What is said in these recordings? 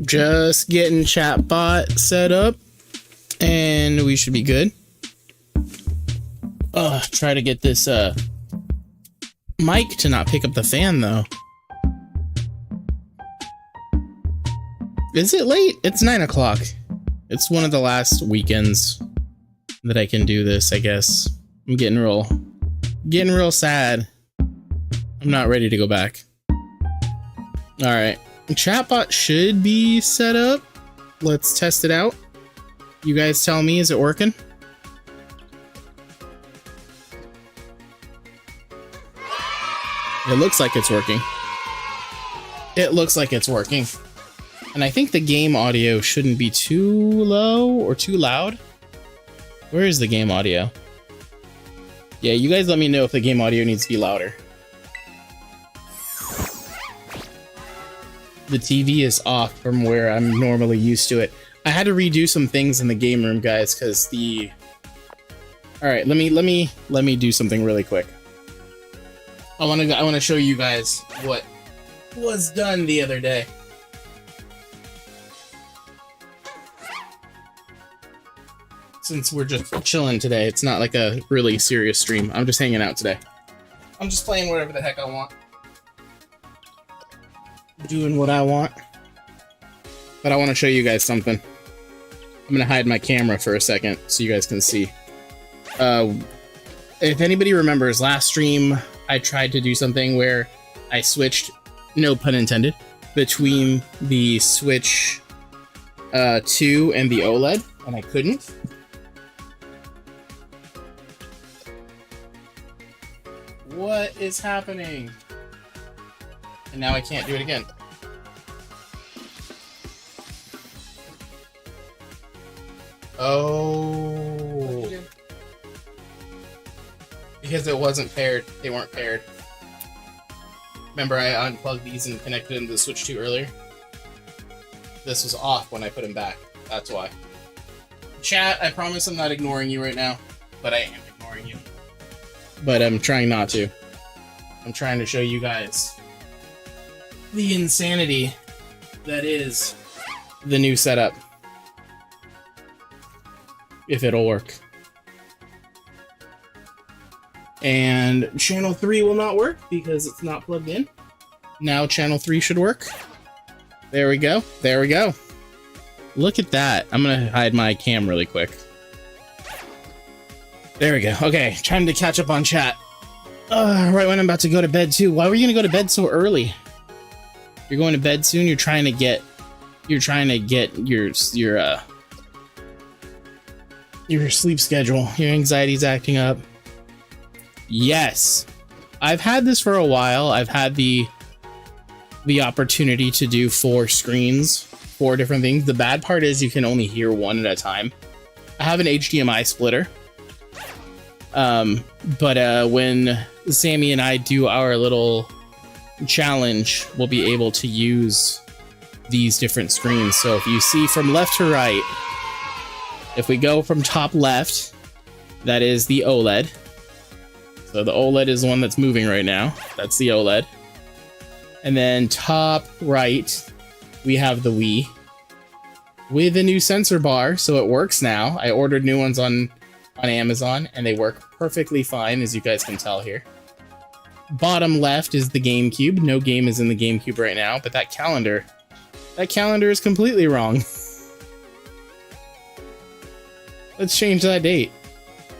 Just getting chatbot set up and we should be good. Try to get this mic to not pick up the fan though. Is it late? It's 9 o'clock. It's one of the last weekends that I can do this, I guess. I'm getting real sad. I'm not ready to go back. Alright. Chatbot should be set up. Let's test it out. You guys tell me, is it working? It looks like it's working. It looks like it's working. And I think the game audio shouldn't be too low or too loud. Where is the game audio? Yeah, you guys let me know if the game audio needs to be louder. The TV is off from where I'm normally used to it. I had to redo some things in the game room, guys, because the... Alright, let me do something really quick. I wanna show you guys what was done the other day. Since we're just chilling today, it's not like a really serious stream. I'm just hanging out today. I'm just playing whatever the heck I want. Doing what I want. But I want to show you guys something. I'm gonna hide my camera for a second so you guys can see. If anybody remembers, last stream I tried to do something where I switched, no pun intended, between the Switch 2 and the OLED, and I couldn't. What is happening? And now I can't do it again. Oh. Because it wasn't paired. They weren't paired. Remember I unplugged these and connected them to the Switch 2 earlier? This was off when I put them back. That's why. Chat, I promise I'm not ignoring you right now. But I am ignoring you. But I'm trying not to. I'm trying to show you guys the insanity that is the new setup. If it'll work. And channel 3 will not work because it's not plugged in. Now channel 3 should work. There we go. There we go. Look at that. I'm gonna hide my cam really quick. There we go. Okay, trying to catch up on chat. Right when I'm about to go to bed too. Why were you gonna go to bed so early? You're going to bed soon. You're trying to get your sleep schedule. Your anxiety's acting up. Yes, I've had this for a while. I've had the opportunity to do 4 screens, 4 different things. The bad part is you can only hear one at a time. I have an HDMI splitter. But when Sammy and I do our little challenge, we'll be able to use these different screens. So if you see from left to right, if we go from top left, that is the OLED. So the OLED is the one that's moving right now. That's the OLED. And then top right, we have the Wii with a new sensor bar. So it works now. I ordered new ones on Amazon and they work perfectly fine, as you guys can tell here. Bottom left is the GameCube. No game is in the GameCube right now, but that calendar is completely wrong. Let's change that date.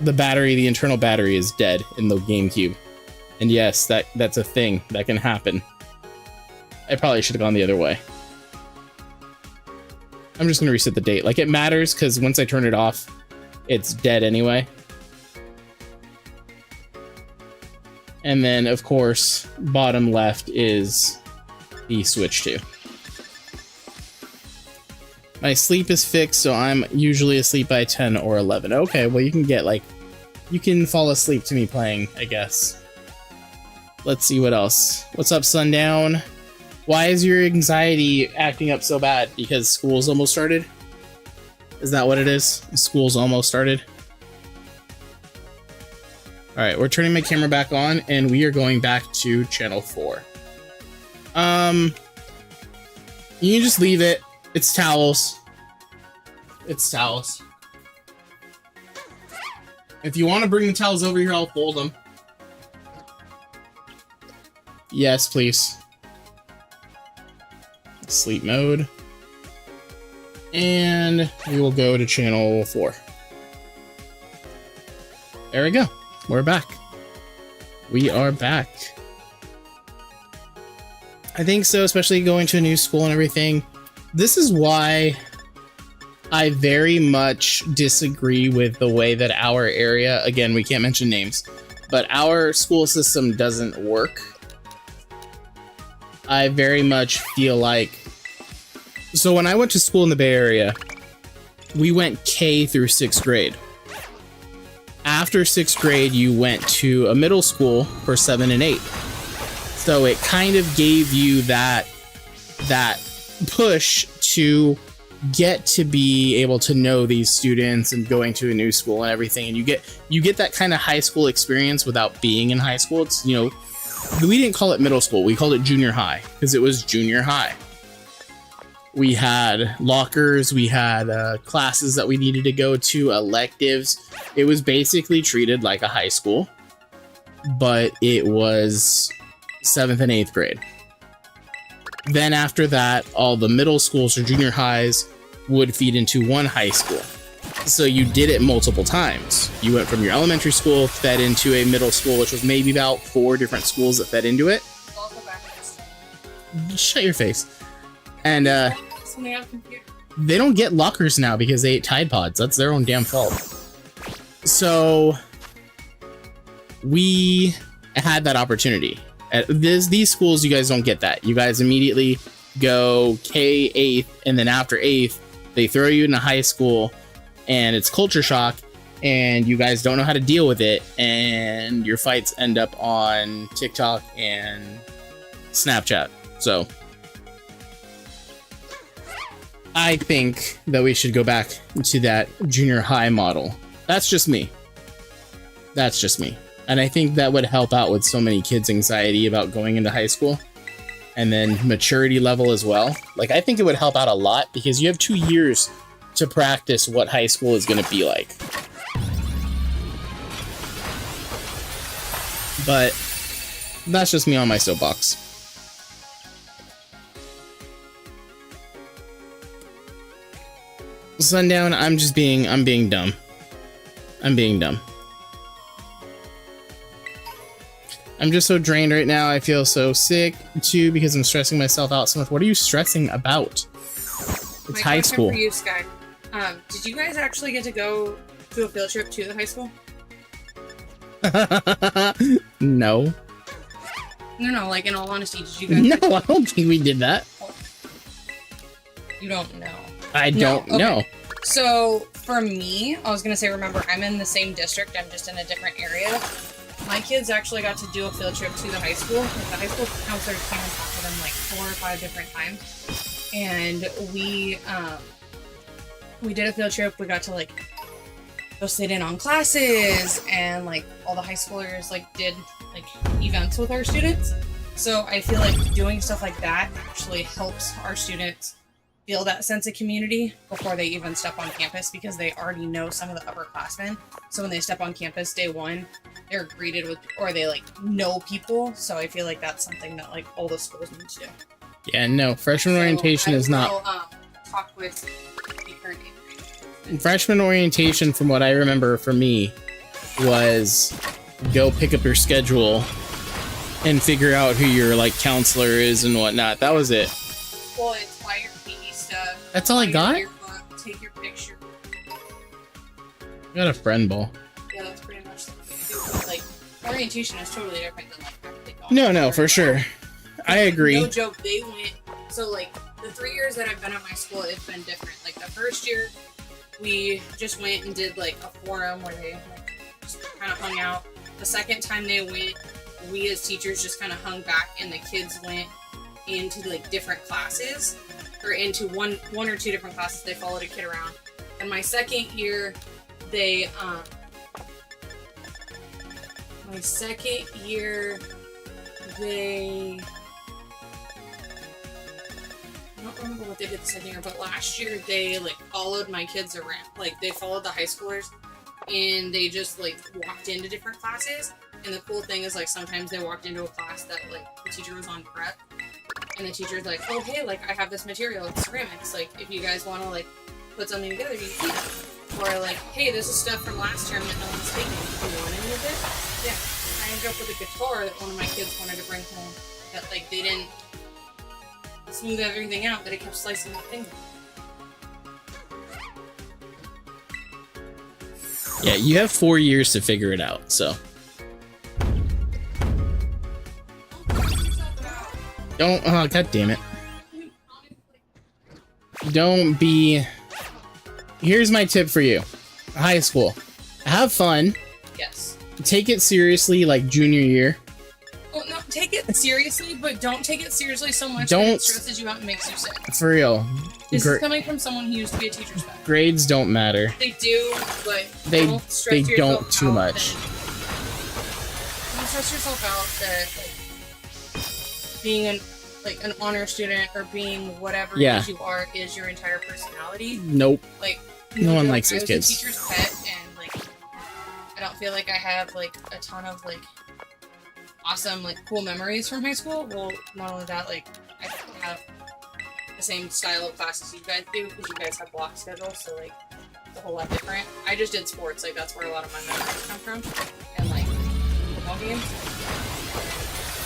The internal battery is dead in the GameCube. And yes, that's a thing that can happen. I probably should have gone the other way. I'm just gonna reset the date. Like, it matters because once I turn it off, it's dead anyway. And then, of course, bottom left is the Switch 2. My sleep is fixed, so I'm usually asleep by 10 or 11. Okay, well, you can fall asleep to me playing, I guess. Let's see what else. What's up, Sundown? Why is your anxiety acting up so bad? Because school's almost started? Is that what it is? School's almost started? Alright, we're turning my camera back on, and we are going back to channel 4. You can just leave it. It's towels. It's towels. If you want to bring the towels over here, I'll fold them. Yes, please. Sleep mode. And we will go to channel 4. There we go. We're back. We are back. I think so, especially going to a new school and everything. This is why I very much disagree with the way that our area, again, we can't mention names, but our school system doesn't work. I very much feel like, so when I went to school in the Bay Area, we went K through 6th grade. After 6th grade, you went to a middle school for 7 and 8. So it kind of gave you that push to get to be able to know these students and going to a new school and everything. And you get that kind of high school experience without being in high school. It's, you know, we didn't call it middle school. We called it junior high because it was junior high. We had lockers, we had classes that we needed to go to, electives. It was basically treated like a high school, but it was 7th and 8th grade. Then after that, all the middle schools or junior highs would feed into one high school. So you did it multiple times. You went from your elementary school, fed into a middle school, which was maybe about 4 different schools that fed into it. Shut your face. And they don't get lockers now because they ate Tide Pods. That's their own damn fault. So we had that opportunity. At these schools, you guys don't get that. You guys immediately go K 8th, and then after 8th, they throw you in a high school, and it's culture shock, and you guys don't know how to deal with it, and your fights end up on TikTok and Snapchat. So I think that we should go back to that junior high model. That's just me. That's just me. And I think that would help out with so many kids' anxiety about going into high school. And then maturity level as well. Like, I think it would help out a lot because you have 2 years to practice what high school is going to be like. But that's just me on my soapbox. Sundown, I'm being dumb. I'm being dumb. I'm just so drained right now. I feel so sick too because I'm stressing myself out so much. What are you stressing about? It's high school. For you, Sky. Did you guys actually get to go to a field trip to the high school? No. No, like in all honesty, did you guys? No, I don't think we did that. You don't know. I don't know. So for me, I was gonna say, remember, I'm in the same district. I'm just in a different area. My kids actually got to do a field trip to the high school. Like, the high school counselors came and talked to them like 4 or 5 different times, and we did a field trip. We got to like go sit in on classes, and like all the high schoolers like did like events with our students. So I feel like doing stuff like that actually helps our students feel that sense of community before they even step on campus, because they already know some of the upperclassmen. So when they step on campus day one, they're greeted with, or they like know people. So I feel like that's something that like all the schools need to do. Yeah, no, freshman orientation is not. Talk with the current grade. Freshman orientation, from what I remember for me, was go pick up your schedule and figure out who your like counselor is and whatnot. That was it. Well, it's buy your PE stuff. That's all I got? Take your picture. I got a friend ball. Yeah, that's pretty much what they do. Like, orientation is totally different than like actually going. No, for sure. I agree. No joke, they went, so like the 3 years that I've been at my school, it's been different. Like the first year, we just went and did like a forum where they like just kind of hung out. The second time they went, we as teachers just kind of hung back, and the kids went into like different classes, or into one or two different classes. They followed a kid around. And my second year, they don't remember what they did this year, but last year they like followed my kids around. Like they followed the high schoolers, and they just like walked into different classes. And the cool thing is like sometimes they walked into a class that like the teacher was on prep, and the teacher's like, oh hey, like I have this material, it's ceramics. Like if you guys want to like put something together, you can keep it. Or like, hey, this is stuff from last term that no one's taking. Do you want any of it? Yeah. I ended up with a guitar that one of my kids wanted to bring home. That like they didn't smooth everything out, that it kept slicing my finger. Yeah, you have 4 years to figure it out, so. Don't, oh, god damn it. Don't be, here's my tip for you. High school. Have fun. Yes. Take it seriously like junior year. Well, no, take it seriously, but don't take it seriously so much Don't, that it stresses you out and makes you sick. For real. This is coming from someone who used to be a teacher's pet. Grades don't matter. They do, but They don't don't too much. Don't stress yourself out that like, being an honor student or being whatever it is you are is your entire personality. Nope. Like no one likes those I was kids. a teacher's pet, and like I don't feel like I have like a ton of like awesome like cool memories from high school. Well, not only that, like I don't have the same style of classes you guys do because you guys have block schedules, so like it's a whole lot different. I just did sports, like that's where a lot of my memories come from, and like football games.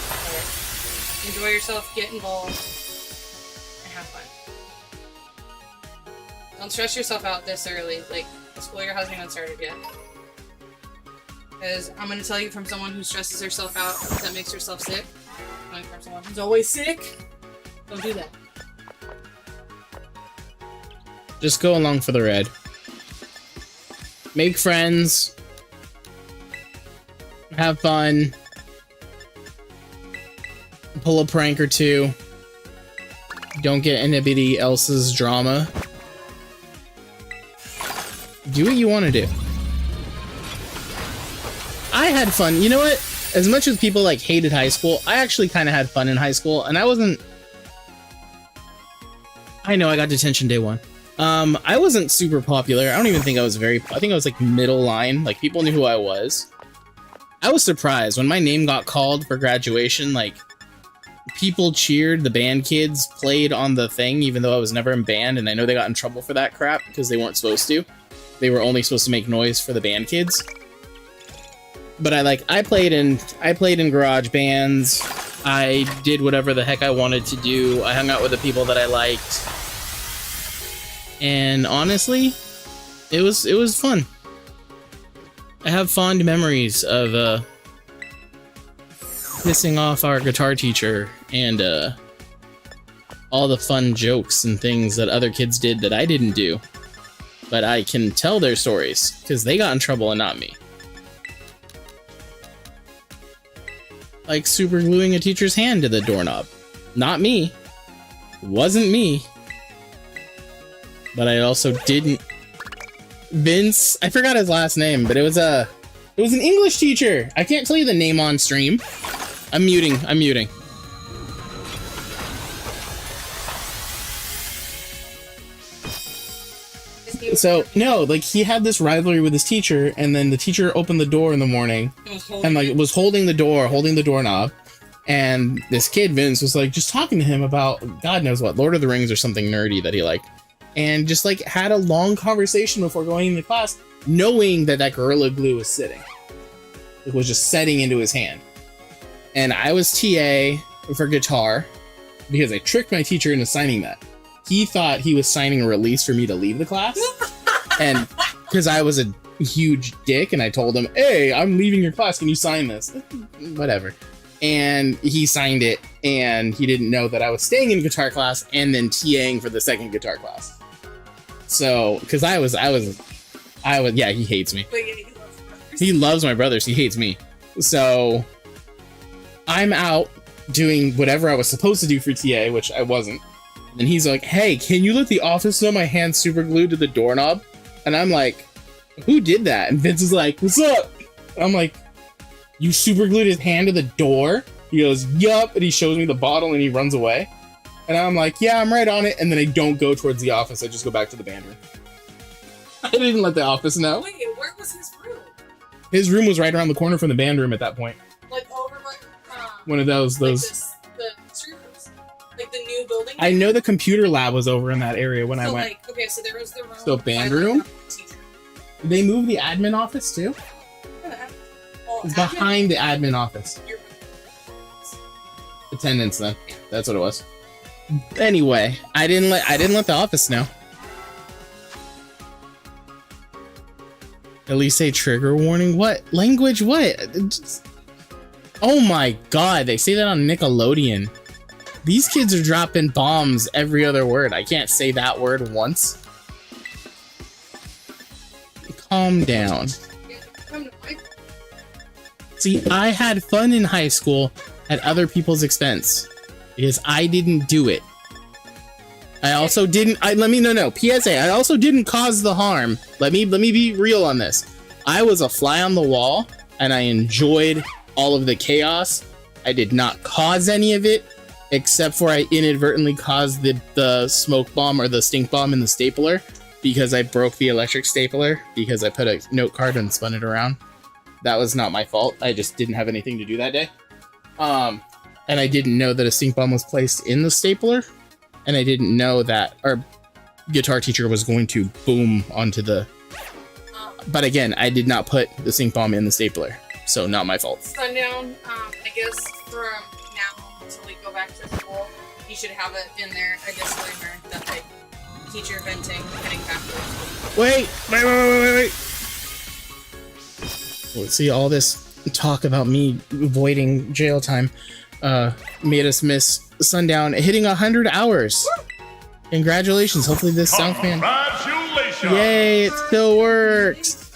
So, enjoy yourself, get involved, and have fun. Don't stress yourself out this early. Like the school year hasn't even started yet. Because I'm going to tell you from someone who stresses herself out, that makes herself sick. Coming from someone who's always sick, don't do that. Just go along for the ride. Make friends. Have fun. Pull a prank or two. Don't get anybody else's drama. Do what you want to do. I had fun. You know what? As much as people like hated high school, I actually kind of had fun in high school, and I wasn't. I know I got detention day one. I wasn't super popular. I don't even think I was very. I think I was like middle line. Like people knew who I was. I was surprised when my name got called for graduation. Like people cheered. The band kids played on the thing, even though I was never in band, and I know they got in trouble for that crap because they weren't supposed to. They were only supposed to make noise for the band kids. But I played in garage bands. I did whatever the heck I wanted to do. I hung out with the people that I liked. And honestly, it was fun. I have fond memories of pissing off our guitar teacher and all the fun jokes and things that other kids did that I didn't do. But I can tell their stories because they got in trouble and not me. Like super gluing a teacher's hand to the doorknob. Not me. Wasn't me. But I also didn't. Vince, I forgot his last name, but it was an English teacher. I can't tell you the name on stream. I'm muting. So, no, like, he had this rivalry with his teacher, and then the teacher opened the door in the morning, and, like, was holding the doorknob, and this kid, Vince, was, like, just talking to him about God knows what, Lord of the Rings or something nerdy that he liked, and just, like, had a long conversation before going into class, knowing that Gorilla Glue was sitting. It was just setting into his hand. And I was TA for guitar, because I tricked my teacher into signing that. He thought he was signing a release for me to leave the class. And because I was a huge dick and I told him, hey, I'm leaving your class. Can you sign this? Whatever. And he signed it, and he didn't know that I was staying in guitar class and then TAing for the second guitar class. So, because I was, yeah, he hates me. He loves my brothers. He hates me. So I'm out doing whatever I was supposed to do for TA, which I wasn't. And he's like, hey, can you let the office know my hand's super glued to the doorknob? And I'm like, who did that? And Vince is like, what's up? And I'm like, you super glued his hand to the door? He goes, yup. And he shows me the bottle and he runs away. And I'm like, yeah, I'm right on it. And then I don't go towards the office. I just go back to the band room. I didn't let the office know. Wait, where was his room? His room was right around the corner from the band room at that point. Like over like one of those. Like the street rooms, like the new building. I know the computer lab was over in that area when I went. Like, okay, so there was the room. So band room. Did they move the admin office too? It's behind the admin office. Attendance then. Yeah. That's what it was. Anyway, I didn't let the office know. At least say trigger warning. What language? What? Oh my god! They say that on Nickelodeon. These kids are dropping bombs every other word. I can't say that word once. Calm down. See, I had fun in high school at other people's expense because I didn't do it. I also didn't. PSA. I also didn't cause the harm. Let me be real on this. I was a fly on the wall, and I enjoyed all of the chaos. I did not cause any of it, except for I inadvertently caused the smoke bomb or the stink bomb in the stapler because I broke the electric stapler because I put a note card and spun it around. That was not my fault. I just didn't have anything to do that day. And I didn't know that a stink bomb was placed in the stapler. And I didn't know that our guitar teacher was going to boom onto the... But again, I did not put the stink bomb in the stapler. So not my fault. Sundown, I guess from now until we go back to school, you should have it in there, a disclaimer that like teacher venting heading backwards. Wait. Let's see, all this talk about me avoiding jail time made us miss Sundown hitting 100 hours. Woo! Congratulations. Hopefully this sound fan. Congratulations. Yay, it still works.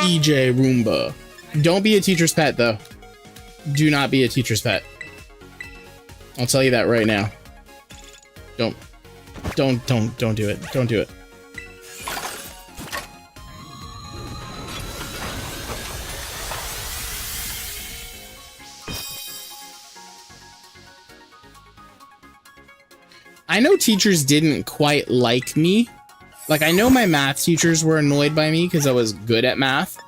EJ Roomba. Don't be a teacher's pet though. Do not be a teacher's pet. I'll tell you that right now. Don't do it. Don't do it. I know teachers didn't quite like me. Like, I know my math teachers were annoyed by me because I was good at math.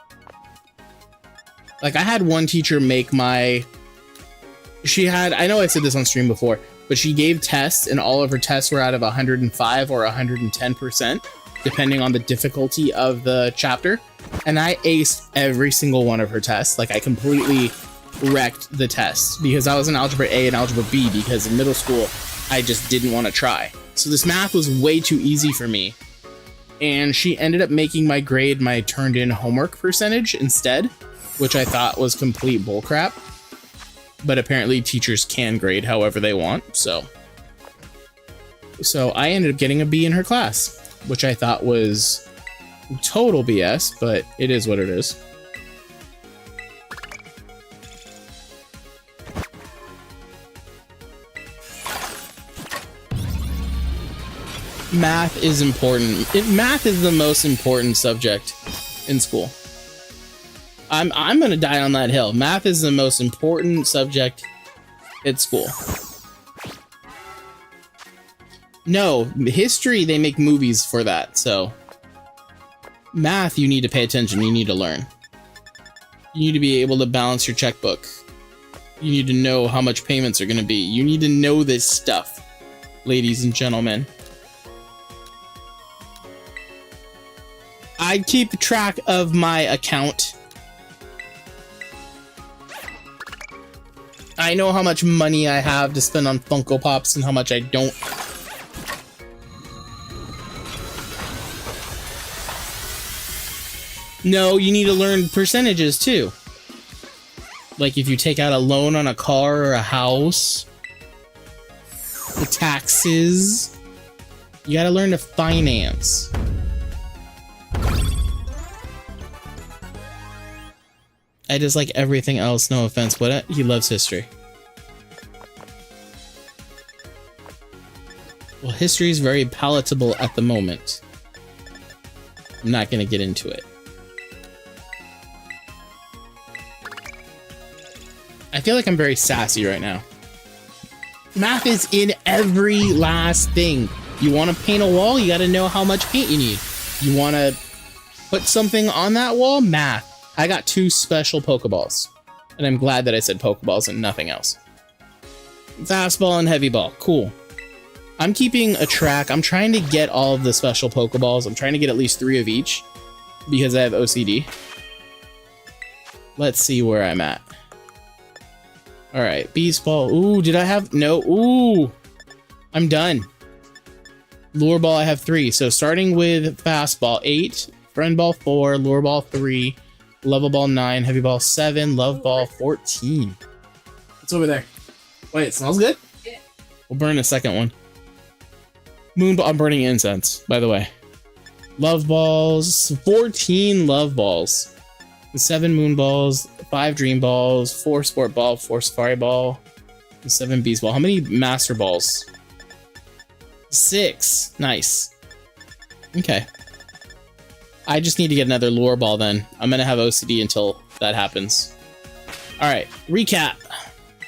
Like, I had one teacher make my... I know I said this on stream before, but she gave tests, and all of her tests were out of 105 or 110%, depending on the difficulty of the chapter. And I aced every single one of her tests. Like, I completely wrecked the tests because I was in Algebra A and Algebra B because in middle school, I just didn't want to try. So this math was way too easy for me. And she ended up making my grade my turned in homework percentage instead, which I thought was complete bullcrap. But apparently teachers can grade however they want, so I ended up getting a B in her class, which I thought was total BS, but it is what it is. Math is important. Math is the most important subject in school. I'm gonna die on that hill. Math is the most important subject at school. No, history, they make movies for that, so. Math, you need to pay attention, you need to learn. You need to be able to balance your checkbook. You need to know how much payments are gonna be. You need to know this stuff, ladies and gentlemen. I keep track of my account. I know how much money I have to spend on Funko Pops and how much I don't. No, you need to learn percentages too. Like if you take out a loan on a car or a house, the taxes, you gotta learn to finance. I dislike everything else, no offense, but he loves history. Well, history is very palatable at the moment. I'm not gonna get into it. feel like I'm very sassy right now. Math is in every last thing. You want to paint a wall, you got to know how much paint you need. You want to put something on that wall, math. I got 2 special Pokeballs. And I'm glad that I said Pokeballs and nothing else. Fastball and heavy ball, cool. I'm keeping a track. I'm trying to get all of the special Pokeballs. I'm trying to get at least 3 of each because I have OCD. Let's see where I'm at. All right, Beast Ball. Ooh, did I have? No. Ooh, I'm done. Lure Ball, I have 3. So starting with Fastball, 8. Friend Ball, 4. Lure Ball, 3. Level Ball, 9. Heavy Ball, 7. Love Ball, 14. What's over there? Wait, it smells good? Yeah. We'll burn a second one. Moon Ball, I'm burning incense, by the way. Love Balls, 14 Love Balls. 7 Moon Balls, 5 Dream Balls, 4 Sport Ball, 4 Safari Ball, 7 Beast Ball. How many Master Balls? 6. Nice. Okay. I just need to get another Lure Ball then. I'm gonna have OCD until that happens. Alright, recap.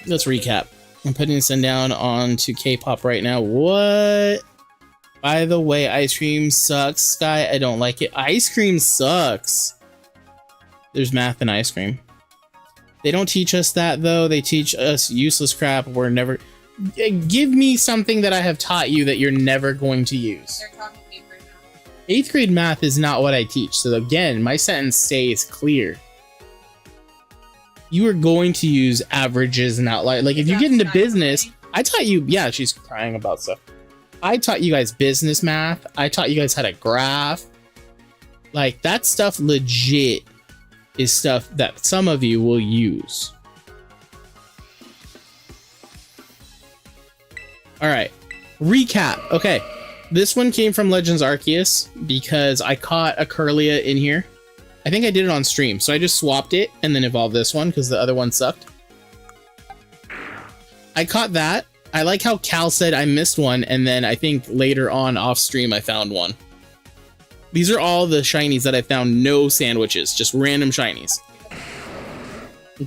Let's recap. I'm putting this down onto K-pop right now. What? By the way, ice cream sucks. Sky, I don't like it. Ice cream sucks. There's math and ice cream. They don't teach us that, though. They teach us useless crap. We're never... Give me something that I have taught you that you're never going to use. They're talking 8th grade math. 8th grade math is not what I teach. So again, my sentence stays clear. You are going to use averages and outliers. Like if you get into business, I taught you... Yeah, she's crying about stuff. I taught you guys business math. I taught you guys how to graph. Like that stuff legit is stuff that some of you will use. All right, recap. Okay, this one came from Legends Arceus because I caught a Curlia in here. I think I did it on stream, so I just swapped it and then evolved this one because the other one sucked. I caught that. I like how Cal said I missed one, and then I think later on off stream I found one. These are all the shinies that I found, no sandwiches, just random shinies.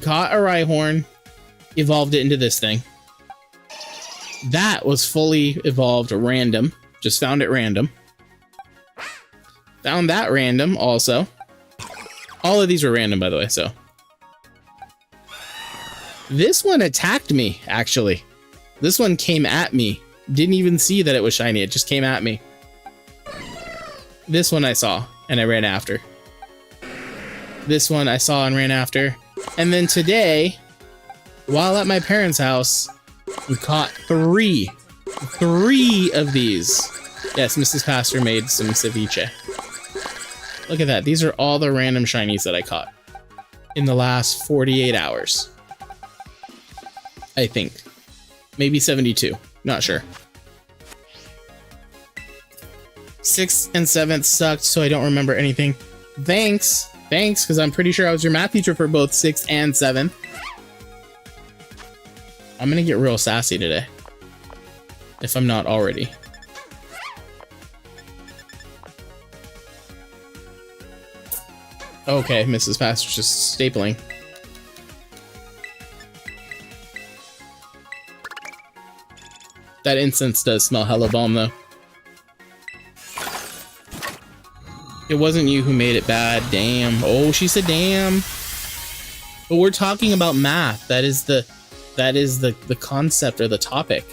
Caught a Rhyhorn, evolved it into this thing. That was fully evolved random, just found it random. Found that random also. All of these were random, by the way, so. This one attacked me, actually. This one came at me. Didn't even see that it was shiny, it just came at me. This one I saw, and I ran after. This one I saw and ran after. And then today, while at my parents' house, we caught 3. 3 of these. Yes, Mrs. Pastor made some ceviche. Look at that. These are all the random shinies that I caught in the last 48 hours. I think. Maybe 72. Not sure. 6th and 7th sucked, so I don't remember anything. Thanks. Thanks, because I'm pretty sure I was your math teacher for both 6th and 7th. I'm gonna get real sassy today. If I'm not already. Okay, Mrs. Pastor's just stapling. That incense does smell hella bomb, though. It wasn't you who made it bad. Damn. Oh, she said damn. But we're talking about math. That is the concept or the topic.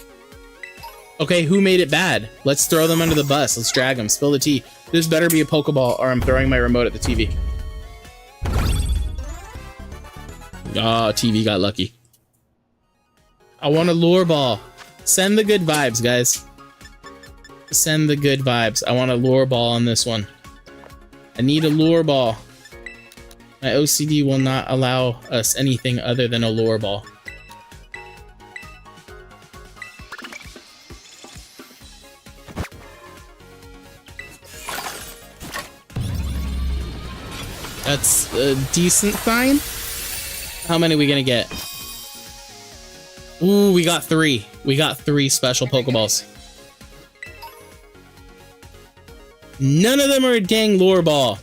Okay, who made it bad? Let's throw them under the bus. Let's drag them. Spill the tea. This better be a Pokeball or I'm throwing my remote at the TV. Ah, TV got lucky. I want a Lure Ball. Send the good vibes, guys. Send the good vibes. I want a Lure Ball on this one. I need a Lure Ball. My OCD will not allow us anything other than a Lure Ball. That's a decent sign. How many are we gonna get? Ooh, we got 3. We got 3 special Pokeballs. None of them are a dang Lure Ball.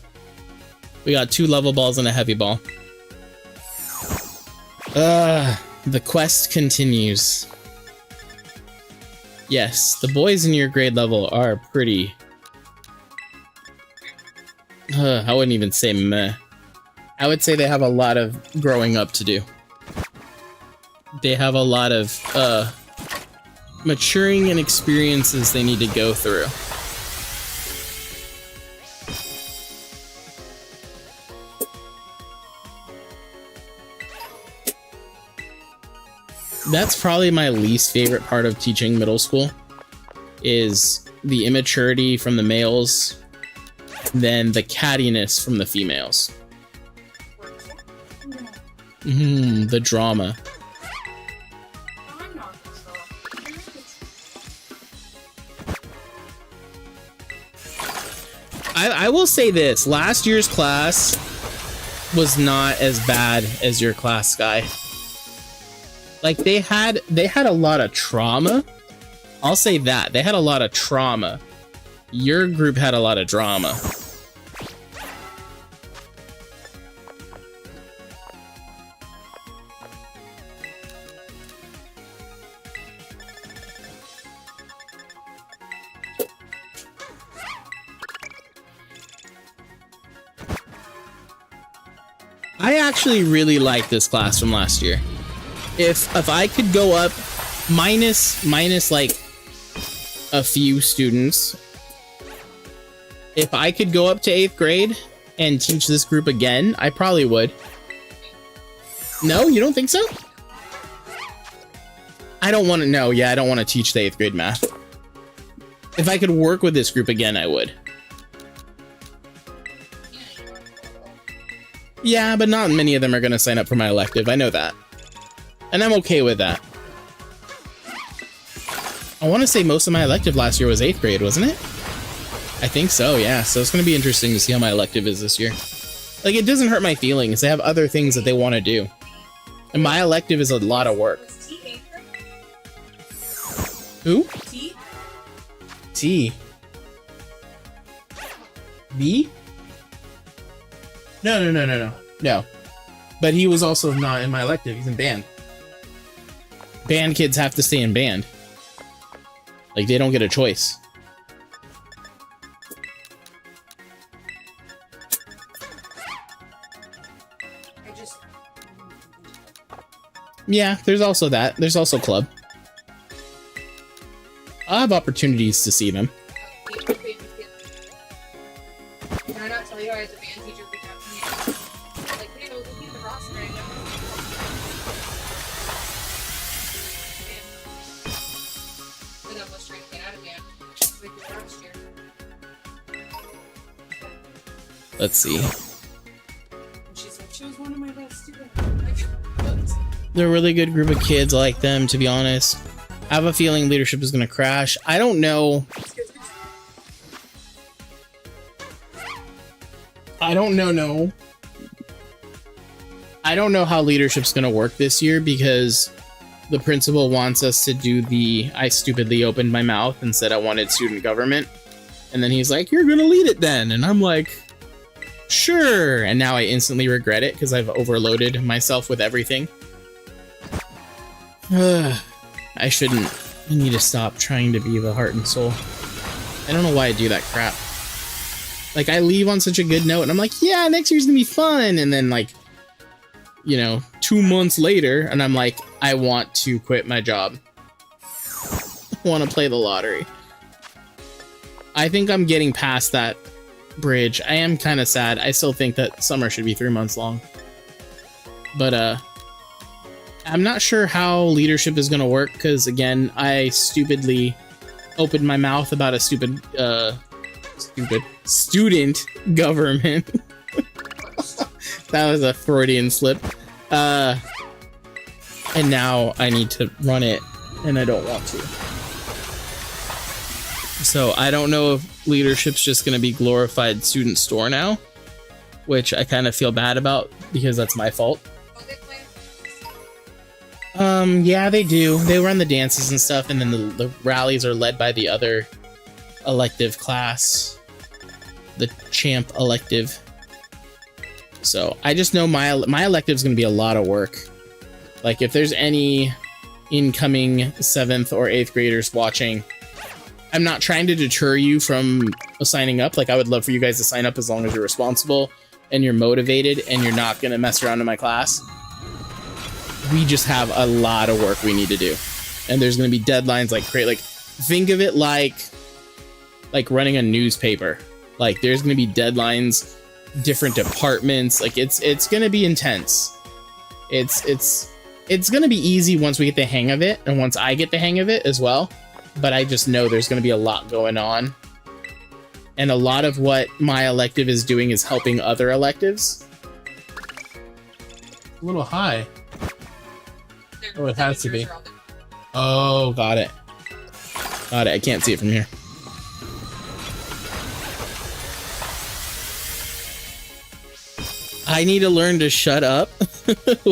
We got 2 level balls and a heavy ball. The quest continues. Yes, the boys in your grade level are pretty... I wouldn't even say meh. I would say they have a lot of growing up to do. They have a lot of maturing and experiences they need to go through. That's probably my least favorite part of teaching middle school, is the immaturity from the males, then the cattiness from the females. The drama. I will say this, last year's class was not as bad as your class, Sky. Like, they had a lot of trauma. I'll say that. They had a lot of trauma. Your group had a lot of drama. I actually really like this class from last year. If I could go up minus like a few students, if I could go up to 8th grade and teach this group again, I probably would. No, you don't think so? I don't want to know. Yeah, I don't want to teach the 8th grade math. If I could work with this group again, I would. Yeah, but not many of them are going to sign up for my elective. I know that. And I'm okay with that. I want to say most of my elective last year was 8th grade, wasn't it? I think so, yeah. So it's going to be interesting to see how my elective is this year. Like, it doesn't hurt my feelings. They have other things that they want to do. And my elective is a lot of work. Who? T? T. B? No. But he was also not in my elective. He's in band. Band kids have to stay in band. Like, they don't get a choice. Yeah, there's also that. There's also club. I'll have opportunities to see them. Can I not tell you I was a band teacher reach out to me? Like, hey, I was looking at the roster right now. And I was trying to get out of band. Like last year. Let's see. And she's like, she was one of my best students. They're a really good group of kids. I like them, to be honest. I have a feeling leadership is going to crash. I don't know. I don't know how leadership's going to work this year, because the principal wants us to do I stupidly opened my mouth and said I wanted student government. And then he's like, you're going to lead it then. And I'm like, sure. And now I instantly regret it because I've overloaded myself with everything. I shouldn't. I need to stop trying to be the heart and soul. I don't know why I do that crap. Like, I leave on such a good note and I'm like, yeah, next year's gonna be fun. And then, like, you know, 2 months later, and I'm like, I want to quit my job. I want to play the lottery. I think I'm getting past that bridge. I am kind of sad. I still think that summer should be 3 months long. But, I'm not sure how leadership is going to work, because, again, I stupidly opened my mouth about a stupid student government. That was a Freudian slip. And now I need to run it, and I don't want to. So I don't know if leadership's just going to be glorified student store now, which I kind of feel bad about, because that's my fault. Yeah, they do. They run the dances and stuff, and then the rallies are led by the other elective class, the champ elective. So I just know my elective is going to be a lot of work. Like, if there's any incoming 7th or 8th graders watching, I'm not trying to deter you from signing up. Like, I would love for you guys to sign up as long as you're responsible and you're motivated and you're not going to mess around in my class. We just have a lot of work we need to do. And there's going to be deadlines think of it like running a newspaper. Like, there's going to be deadlines, different departments. Like, it's going to be intense. It's going to be easy once we get the hang of it, and once I get the hang of it as well. But I just know there's going to be a lot going on. And a lot of what my elective is doing is helping other electives. A little high. Oh, it has to be. Oh, got it. Got it. I can't see it from here. I need to learn to shut up.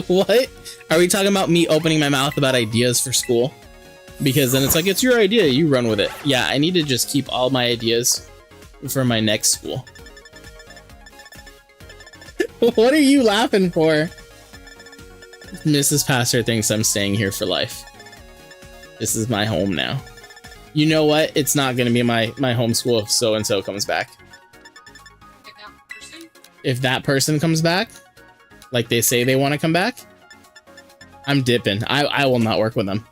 What? Are we talking about me opening my mouth about ideas for school? Because then it's like, it's your idea, you run with it. Yeah, I need to just keep all my ideas for my next school. What are you laughing for? Mrs. Pastor thinks I'm staying here for life. This is my home now. You know what? It's not going to be my home school if so-and-so comes back. If that person comes back, like they say they want to come back, I'm dipping. I will not work with them.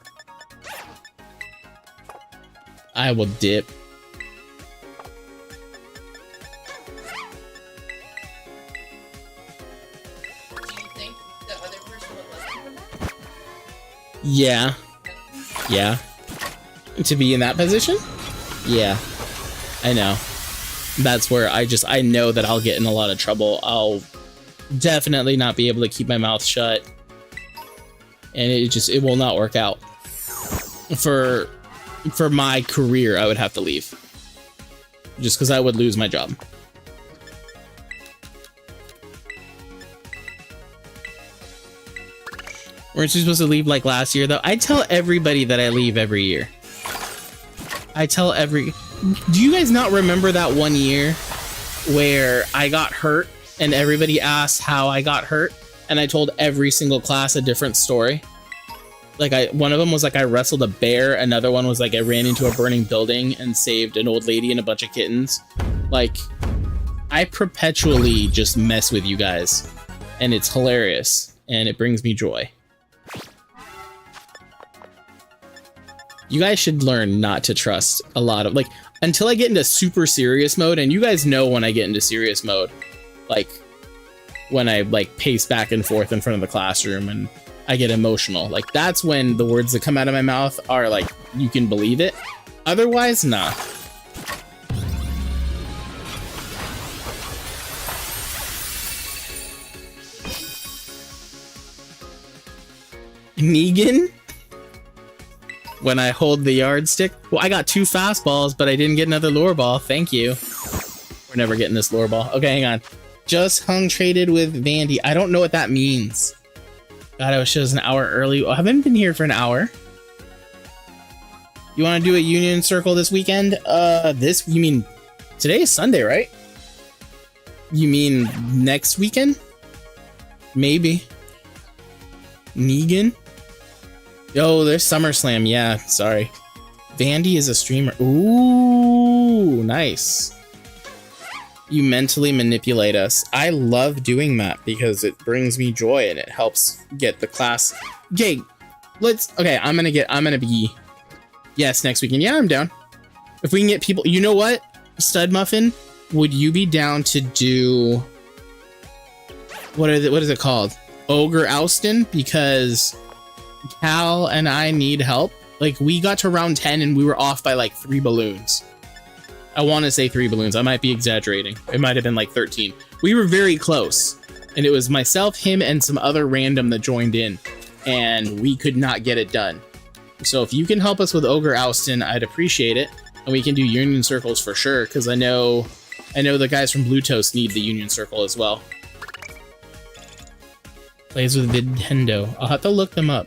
I will dip. Do you think the other person would let you come back? Yeah. Yeah. To be in that position? Yeah. I know. That's where I know that I'll get in a lot of trouble. I'll definitely not be able to keep my mouth shut. And it will not work out. For my career, I would have to leave. Just because I would lose my job. Weren't you supposed to leave like last year, though? I tell everybody that I leave every year. Do you guys not remember that one year where I got hurt and everybody asked how I got hurt? And I told every single class a different story. Like, one of them was like I wrestled a bear. Another one was like I ran into a burning building and saved an old lady and a bunch of kittens. Like, I perpetually just mess with you guys. And it's hilarious. And it brings me joy. You guys should learn not to trust a lot of, like, until I get into super serious mode, and you guys know when I get into serious mode, like, when I, like, pace back and forth in front of the classroom and I get emotional. Like, that's when the words that come out of my mouth are, like, you can believe it. Otherwise, nah. Negan? When I hold the yardstick? Well, I got 2 fastballs, but I didn't get another lure ball. Thank you. We're never getting this lure ball. Okay, hang on. Just hung traded with Vandy. I don't know what that means. God, I wish it was an hour early. I haven't been here for an hour. You want to do a union circle this weekend? You mean today is Sunday, right? You mean next weekend? Maybe. Negan? Yo, there's SummerSlam. Yeah, sorry. Vandy is a streamer. Ooh, nice. You mentally manipulate us. I love doing that because it brings me joy and it helps get the class. Okay, I'm gonna be, yes, next weekend. Yeah, I'm down. If we can get people, you know what? Stud Muffin, would you be down to do, what is it called? Ogre Oustin? Because Cal and I need help. Like, we got to round 10 and we were off by like 3 balloons. I want to say 3 balloons. I might be exaggerating. It might have been like 13. We were very close. And it was myself, him, and some other random that joined in. And we could not get it done. So if you can help us with Ogre Oustin, I'd appreciate it. And we can do union circles for sure. Because I know the guys from Blue Toast need the union circle as well. Plays with Nintendo. I'll have to look them up.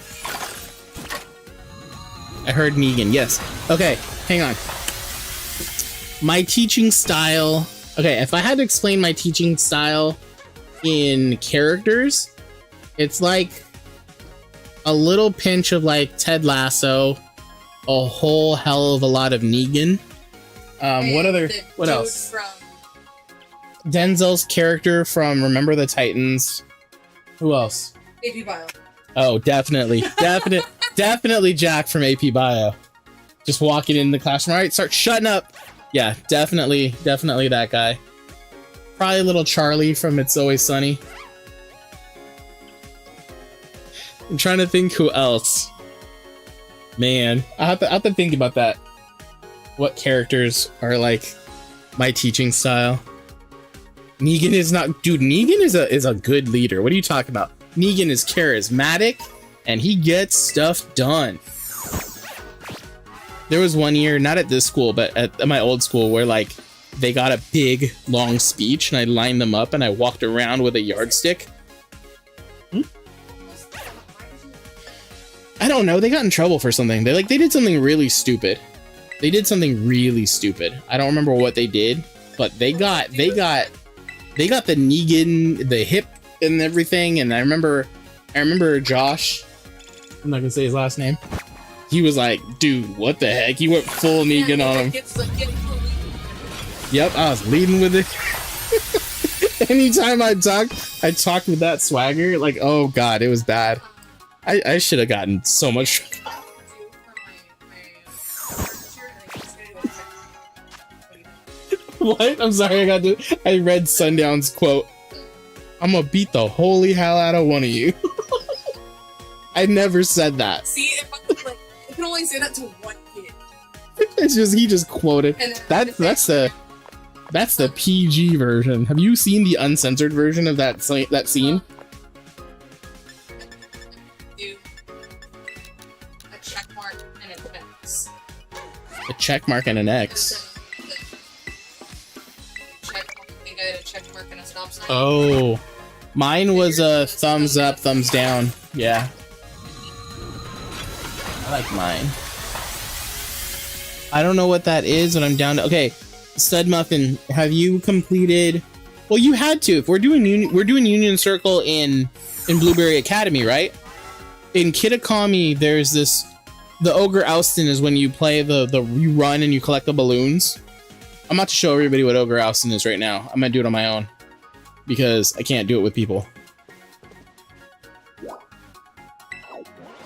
I heard Negan. Yes. Okay, hang on. My teaching style. Okay, if I had to explain my teaching style in characters, it's like a little pinch of like Ted Lasso, a whole hell of a lot of Negan. What else? Denzel's character from Remember the Titans. Who else? AP Bio. Oh, definitely Jack from AP Bio. Just walking in the classroom. All right, start shutting up. Yeah, definitely that guy. Probably little Charlie from It's Always Sunny. I'm trying to think who else. Man, I have to think about that. What characters are like my teaching style? Negan is not, dude. Negan is a good leader. What are you talking about? Negan is charismatic, and he gets stuff done. There was one year, not at this school, but at my old school, where like they got a big long speech, and I lined them up, and I walked around with a yardstick. I don't know. They got in trouble for something. They did something really stupid. I don't remember what they did, but they got the Negan, the hip and everything. And I remember Josh. I'm not gonna say his last name. He was like, dude, what the heck? He went full Negan on him. Yep, I was leading with it. Anytime I talked with that swagger. Like, oh god, it was bad. I should have gotten so much. What? I'm sorry, I read Sundown's quote. I'm gonna beat the holy hell out of one of you. I never said that. See, if I can only say that to one kid. He just quoted. That's the PG version. Have you seen the uncensored version of that scene? A check mark and an X. Oh, mine was a thumbs up, thumbs down. Yeah, I like mine. I don't know what that is, but I'm down to. Okay, Stud Muffin, have you completed? Well, you had to. If we're doing Union Circle in Blueberry Academy, right? In Kitakami, there's this. The Ogre Oustin is when you play you run and you collect the balloons. I'm about to show everybody what Ogre Oustin is right now. I'm gonna do it on my own because I can't do it with people.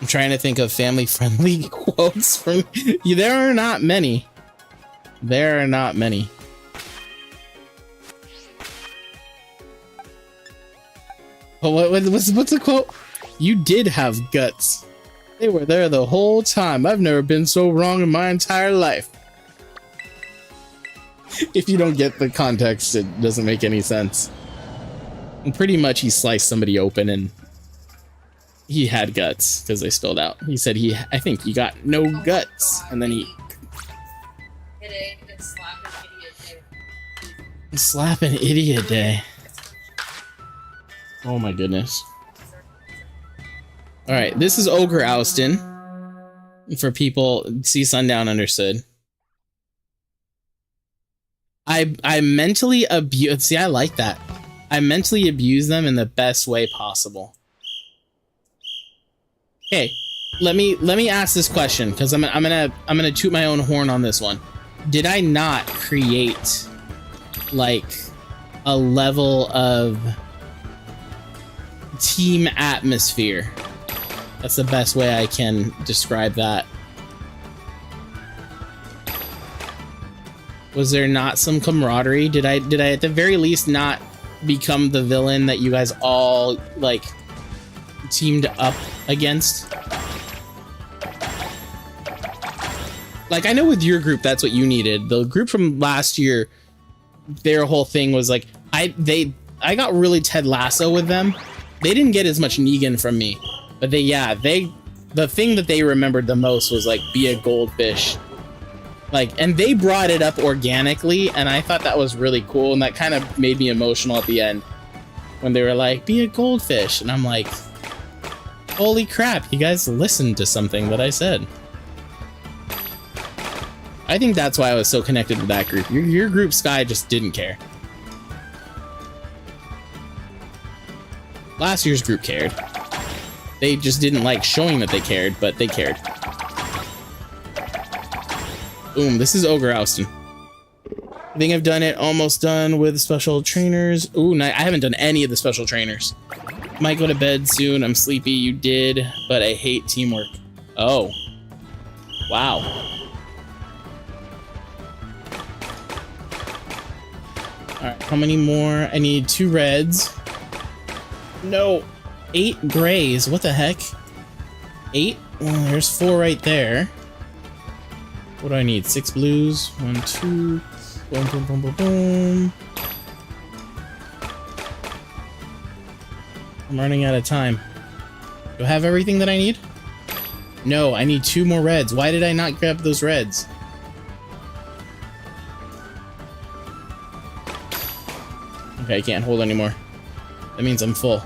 I'm trying to think of family-friendly quotes from. There are not many. There are not many. But what's the quote? You did have guts. They were there the whole time. I've never been so wrong in my entire life. If you don't get the context, it doesn't make any sense. And pretty much he sliced somebody open and he had guts because they spilled out. He said I think he got no guts. And then he... Slap an idiot day. Oh my goodness. All right, this is Ogre Oustin. For people, see Sundown understood. I mentally abuse. See, I like that. I mentally abuse them in the best way possible. Okay, let me ask this question because I'm gonna toot my own horn on this one. Did I not create like a level of team atmosphere? That's the best way I can describe that. Was there not some camaraderie? Did I at the very least not become the villain that you guys all like teamed up against? Like, I know with your group that's what you needed. The group from last year, their whole thing was like I got really Ted Lasso with them. They didn't get as much Negan from me. But the thing that they remembered the most was like be a goldfish. Like, and they brought it up organically, and I thought that was really cool, and that kind of made me emotional at the end when they were like, be a goldfish, and I'm like, holy crap, you guys listened to something that I said. I think that's why I was so connected with that group. Your group, Sky, just didn't care. Last year's group cared. They just didn't like showing that they cared, but they cared. Boom, this is Ogre Oustin. I think I've done it, almost done with special trainers. Ooh, I haven't done any of the special trainers. Might go to bed soon, I'm sleepy, you did, but I hate teamwork. Oh. Wow. Alright, how many more? I need 2 reds. No. 8 grays, what the heck? 8? Well, there's 4 right there. What do I need? 6 blues. 1, 2. Boom, boom, boom, boom, boom. I'm running out of time. Do I have everything that I need? No, I need 2 more reds. Why did I not grab those reds? Okay, I can't hold anymore. That means I'm full.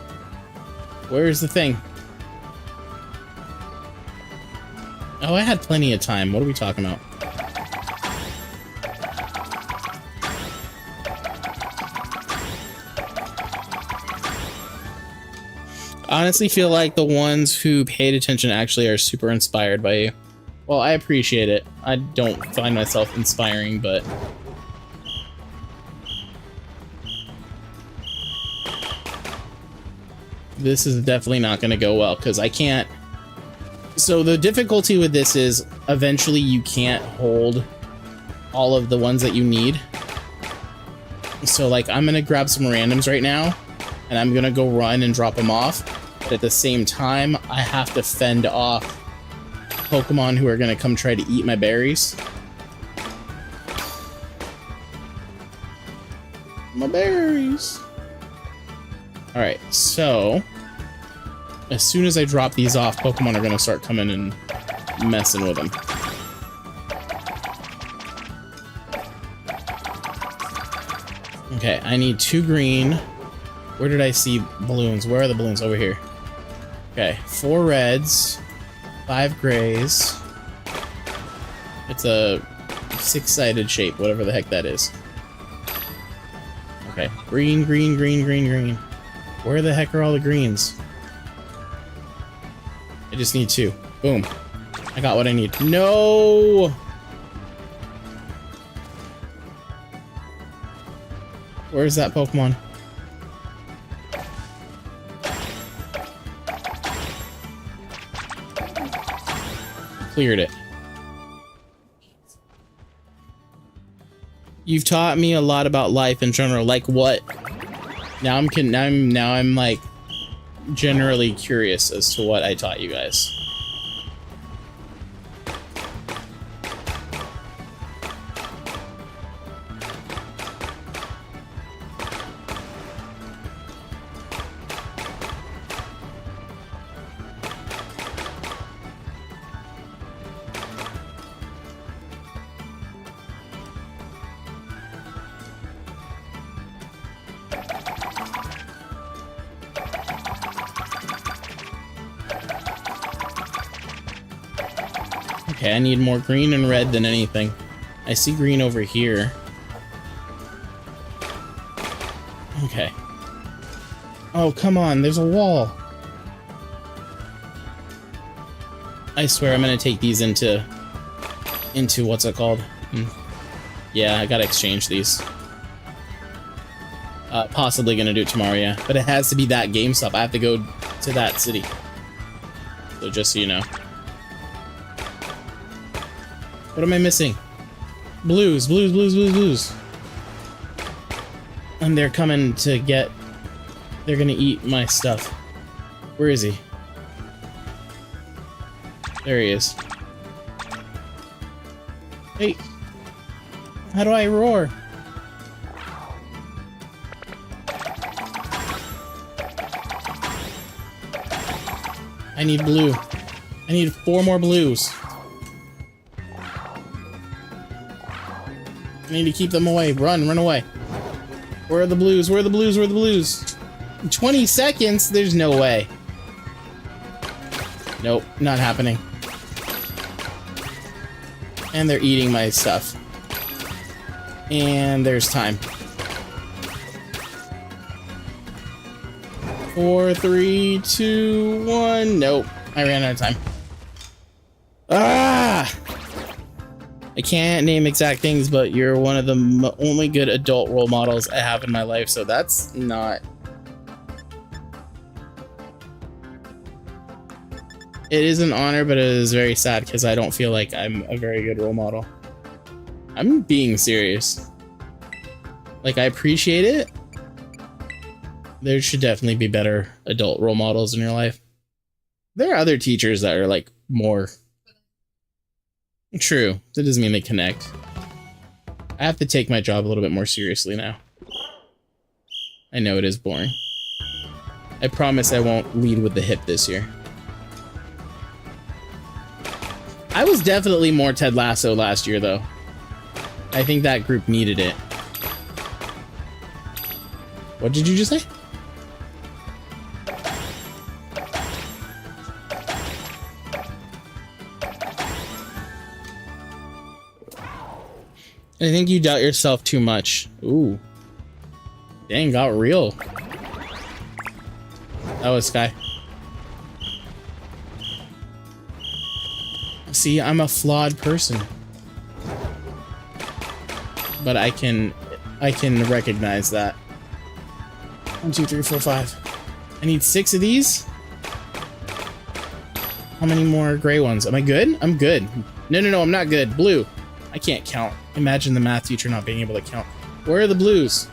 Where's the thing? Oh, I had plenty of time. What are we talking about? Honestly feel like the ones who paid attention actually are super inspired by you. Well, I appreciate it. I don't find myself inspiring, but... this is definitely not going to go well, because I can't... So the difficulty with this is, eventually you can't hold all of the ones that you need. So, like, I'm going to grab some randoms right now, and I'm going to go run and drop them off. But at the same time, I have to fend off Pokemon who are going to come try to eat my berries. My berries! Alright, so... as soon as I drop these off, Pokemon are going to start coming and messing with them. Okay, I need 2 green. Where did I see balloons? Where are the balloons? Over here. Okay, 4 reds, 5 grays. It's a 6-sided shape, whatever the heck that is. Okay, green, green, green, green, green. Where the heck are all the greens? I just need 2. Boom. I got what I need. No! Where's that Pokemon? Cleared it. You've taught me a lot about life in general. Like what? Now I'm like generally curious as to what I taught you guys. Okay, I need more green and red than anything. I see green over here. Okay. Oh, come on, there's a wall. I swear I'm gonna take these into what's it called? Yeah, I gotta exchange these. Possibly gonna do it tomorrow, yeah. But it has to be that GameStop. I have to go to that city. So just so you know. What am I missing? Blues, blues, blues, blues, blues. And they're coming to get... they're gonna eat my stuff. Where is he? There he is. Hey! How do I roar? I need blue. I need 4 more blues. I need to keep them away. Run away. Where are the blues? Where are the blues? Where are the blues? 20 seconds? There's no way. Nope, not happening. And they're eating my stuff. And there's time. 4, 3, 2, 1. Nope. I ran out of time. Ah! I can't name exact things, but you're one of the only good adult role models I have in my life, so that's not... It is an honor, but it is very sad because I don't feel like I'm a very good role model. I'm being serious. Like, I appreciate it. There should definitely be better adult role models in your life. There are other teachers that are, like, more... True. That doesn't mean they connect. I have to take my job a little bit more seriously now. I know it is boring. I promise I won't lead with the hip this year. I was definitely more Ted Lasso last year, though. I think that group needed it. What did you just say? I think you doubt yourself too much. Ooh. Dang, got real. That was Sky. See, I'm a flawed person. But I can recognize that. 1, 2, 3, 4, 5. I need 6 of these? How many more gray ones? Am I good? I'm good. No, I'm not good. Blue. I can't count. Imagine the math teacher not being able to count. Where are the blues?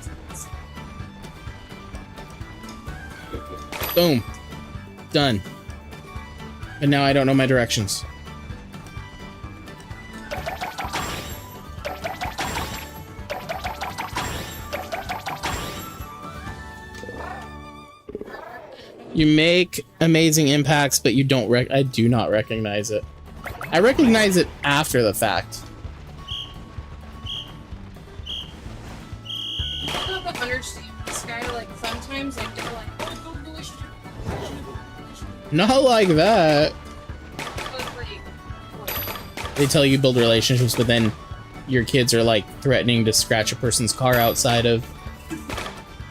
Boom. Done. And now I don't know my directions. You make amazing impacts, but you don't I do not recognize it. I recognize it after the fact. I don't understand this guy, like, sometimes, like, they're like, oh, build relationship. Not like that. But, like, They tell you build relationships, but then your kids are, like, threatening to scratch a person's car outside of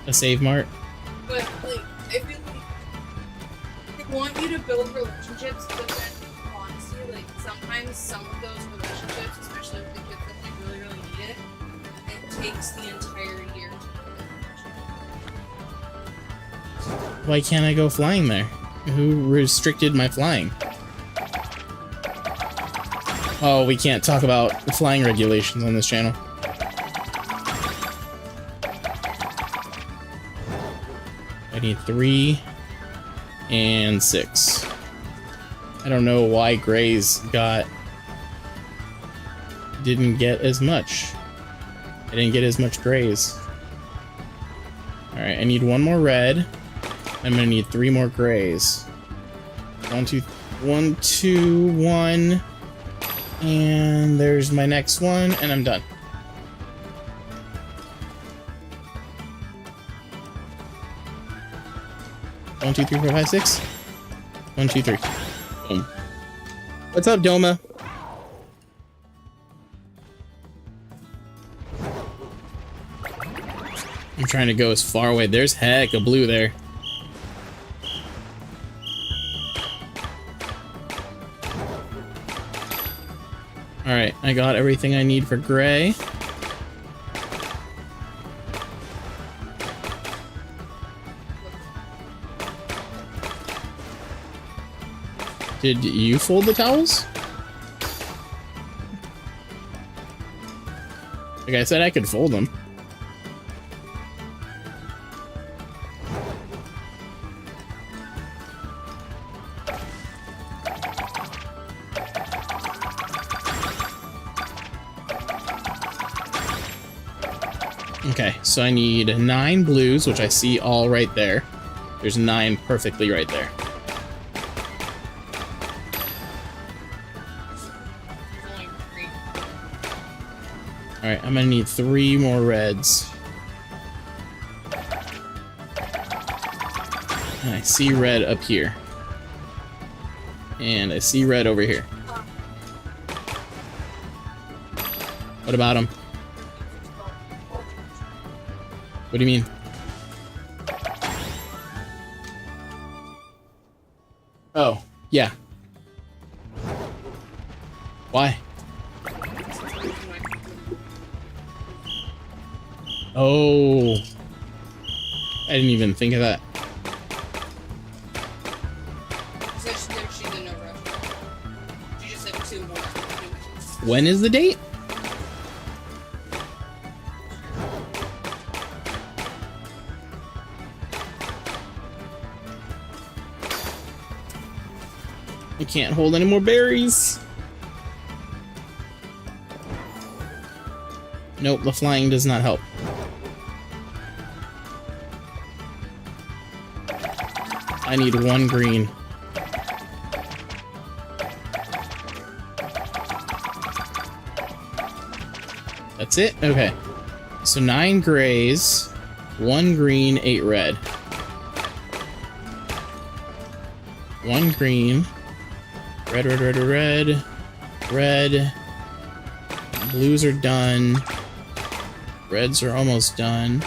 a Save Mart. but, like, I feel like they want you to build relationships, but then, honestly, like, sometimes some of those relationships, especially with the kids that, like, really, really need it, it takes the entire year to build a relationship. Why can't I go flying there? Who restricted my flying? Oh, we can't talk about the flying regulations on this channel. I need 3 and 6. I don't know why Grays didn't get as much. I didn't get as much Grays. Alright, I need 1 more red. I'm gonna need 3 more Grays. 1, 2, 1, 2, 1. And there's my next one, and I'm done. One, 2, 3, 4, 5, 6. 1, 2, 3. Boom. What's up, Doma? I'm trying to go as far away. There's heck a blue there. Alright, I got everything I need for gray. Did you fold the towels? Like I said, I could fold them. Okay, so I need 9 blues, which I see all right there. There's 9 perfectly right there. Only 3. Alright, I'm gonna need 3 more reds. And I see red up here. And I see red over here. What about him? What do you mean? Oh, yeah. Why? Oh. I didn't even think of that. She did no rush. She just said 2 more. When is the date? I can't hold any more berries. Nope, the flying does not help. I need 1 green. That's it? Okay. So 9 grays, 1 green, 8 red. 1 green. Red, red, red, red. Red. Blues are done. Reds are almost done.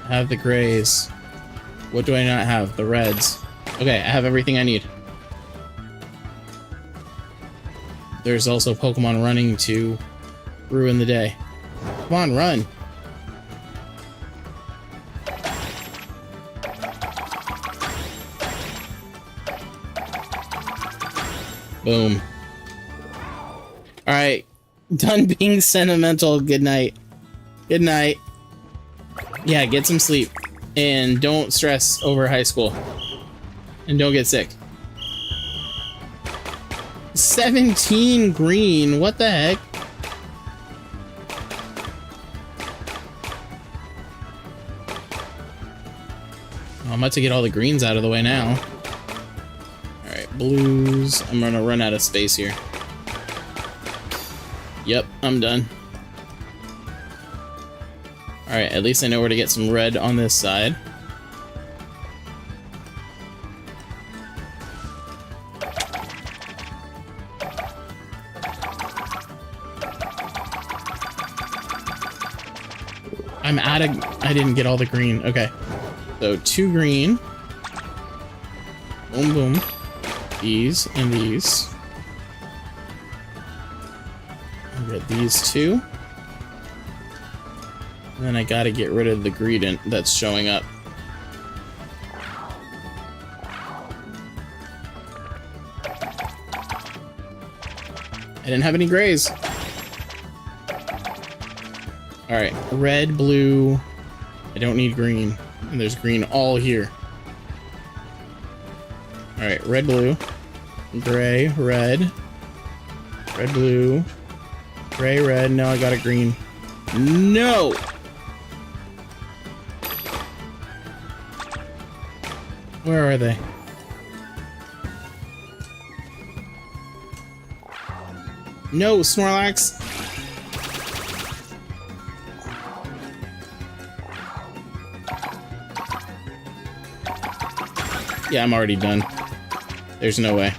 I have the grays. What do I not have? The reds. Okay, I have everything I need. There's also Pokemon running to ruin the day. Come on, run! Boom. Alright. Done being sentimental. Good night. Good night. Yeah, get some sleep. And don't stress over high school. And don't get sick. 17 green. What the heck? Oh, I'm about to get all the greens out of the way now. Alright, blues. I'm gonna run out of space here. Yep, I'm done. Alright, at least I know where to get some red on this side. I'm out of... I didn't get all the green. Okay. So 2 green. Boom, boom. These and these. I'll get these 2. And then I gotta get rid of the greedent that's showing up. I didn't have any grays. Alright, red, blue. I don't need green. And there's green all here. Alright, red, blue. Gray, red. Red, blue. Gray, red. Now I got a green. No! Where are they? No, Snorlax! Yeah, I'm already done. There's no way.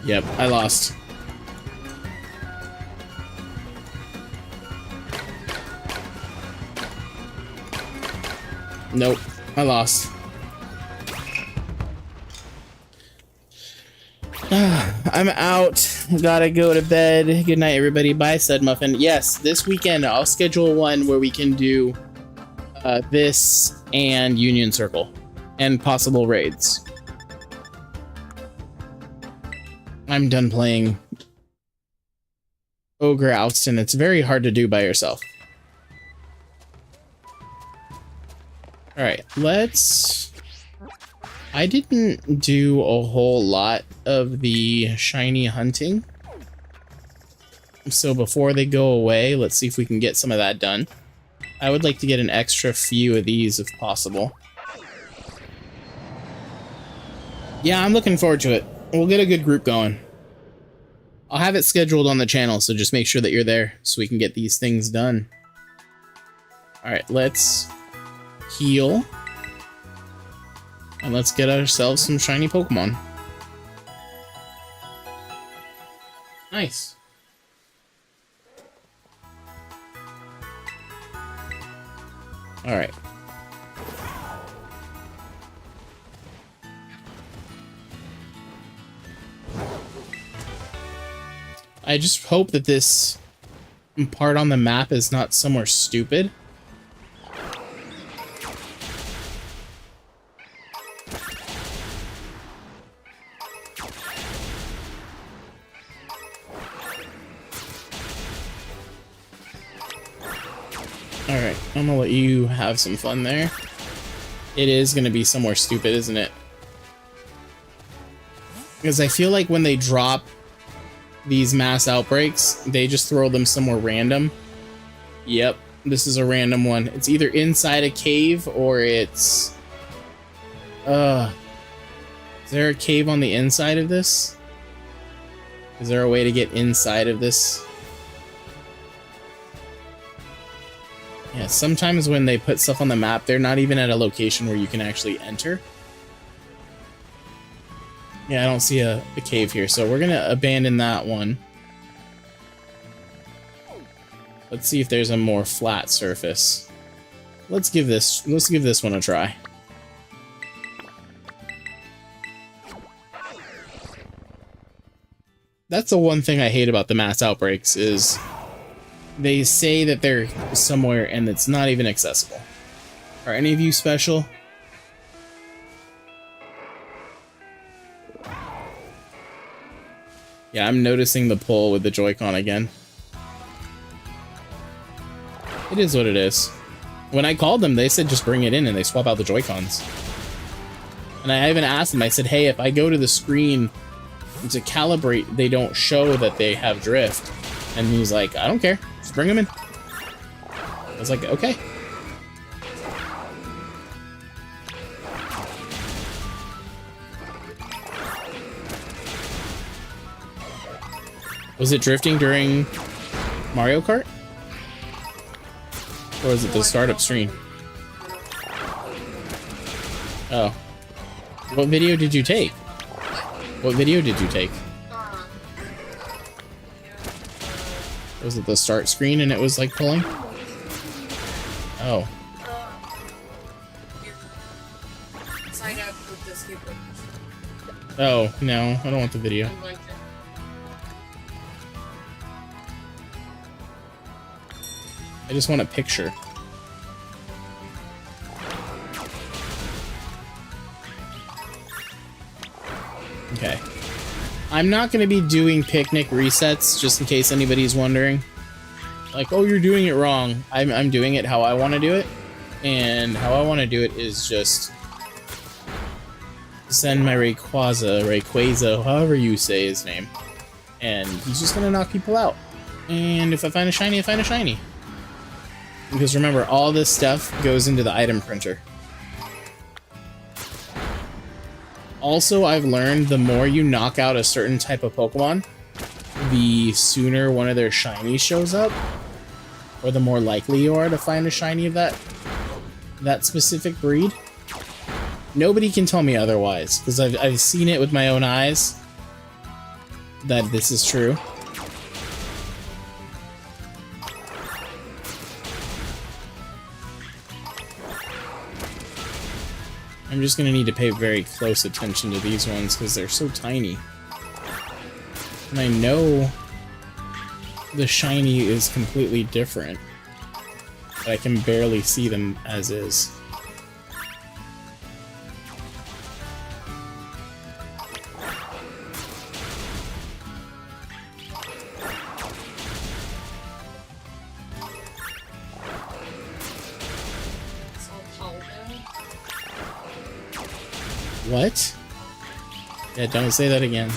Yep, I lost. Nope, I lost. I'm out. Gotta go to bed. Good night, everybody. Bye, Said Muffin. Yes, this weekend I'll schedule one where we can do this and Union Circle and possible raids. I'm done playing Ogre Alston. It's very hard to do by yourself. Alright, let's... I didn't do a whole lot of the shiny hunting. So before they go away, let's see if we can get some of that done. I would like to get an extra few of these if possible. Yeah, I'm looking forward to it. We'll get a good group going. I'll have it scheduled on the channel, so just make sure that you're there so we can get these things done. Alright, let's heal. And let's get ourselves some shiny Pokemon. Nice. Alright. I just hope that this part on the map is not somewhere stupid. Alright, I'm gonna let you have some fun there. It is gonna be somewhere stupid, isn't it? Because I feel like when they drop these mass outbreaks, they just throw them somewhere random. Yep, this is a random one. It's either inside a cave or it's... is there a cave on the inside of this? Is there a way to get inside of this? Yeah, sometimes when they put stuff on the map, they're not even at a location where you can actually enter. Yeah, I don't see a cave here, so we're gonna abandon that one. Let's see if there's a more flat surface. Let's give this one a try. That's the one thing I hate about the mass outbreaks is they say that they're somewhere and it's not even accessible. Are any of you special? Yeah, I'm noticing the pull with the Joy-Con again. It is what it is. When I called them, they said just bring it in and they swap out the Joy-Cons. And I even asked them, I said, hey, if I go to the screen to calibrate, they don't show that they have drift. And he's like, I don't care. Just bring them in. I was like, okay. Was it drifting during Mario Kart? Or was it the startup screen? Oh. What video did you take? What video did you take? Was it the start screen and it was like pulling? Oh. Oh, no, I don't want the video. I just want a picture. Okay. I'm not going to be doing picnic resets, just in case anybody's wondering. Like, oh, you're doing it wrong. I'm doing it how I want to do it. And how I want to do it is just send my Rayquaza, however you say his name. And he's just going to knock people out. And if I find a shiny, I find a shiny. Because remember, all this stuff goes into the item printer. Also, I've learned the more you knock out a certain type of Pokemon, the sooner one of their shinies shows up. Or the more likely you are to find a shiny of that specific breed. Nobody can tell me otherwise, because I've seen it with my own eyes that this is true. I'm just going to need to pay very close attention to these ones because they're so tiny. And I know the shiny is completely different, but I can barely see them as is. What? Yeah, don't say that again.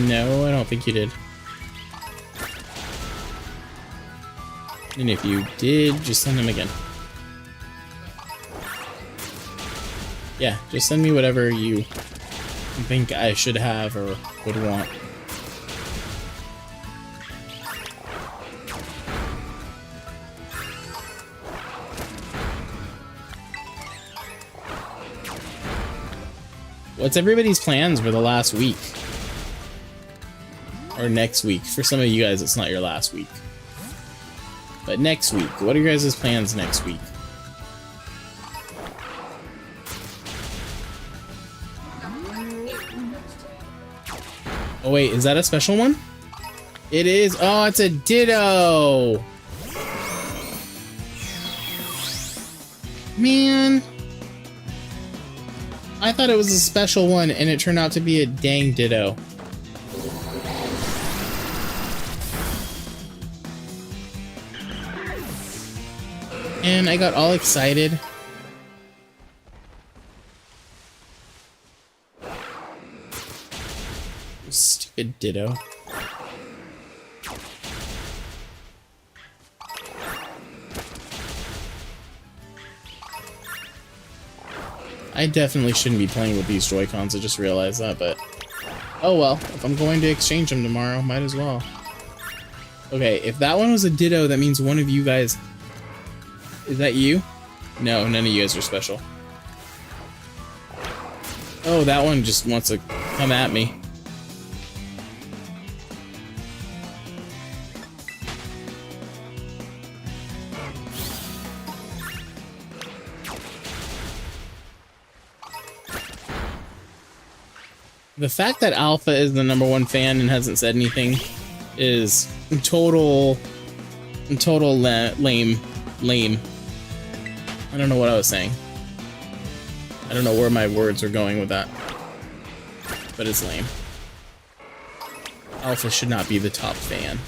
No, I don't think you did. And if you did, just send them again. Yeah, just send me whatever you think I should have or would want. What's everybody's plans for the last week? Or next week. For some of you guys, it's not your last week. But next week. What are your guys' plans next week? Oh wait, is that a special one? It is. Oh, it's a ditto. Man. I thought it was a special one and it turned out to be a dang ditto. And I got all excited. Stupid ditto. I definitely shouldn't be playing with these Joy-Cons, I just realized that, but... Oh well, if I'm going to exchange them tomorrow, might as well. Okay, if that one was a ditto, that means one of you guys... Is that you? No, none of you guys are special. Oh, that one just wants to come at me. The fact that Alpha is the #1 fan and hasn't said anything is total lame. I don't know what I was saying. I don't know where my words are going with that. But it's lame. Alpha should not be the top fan.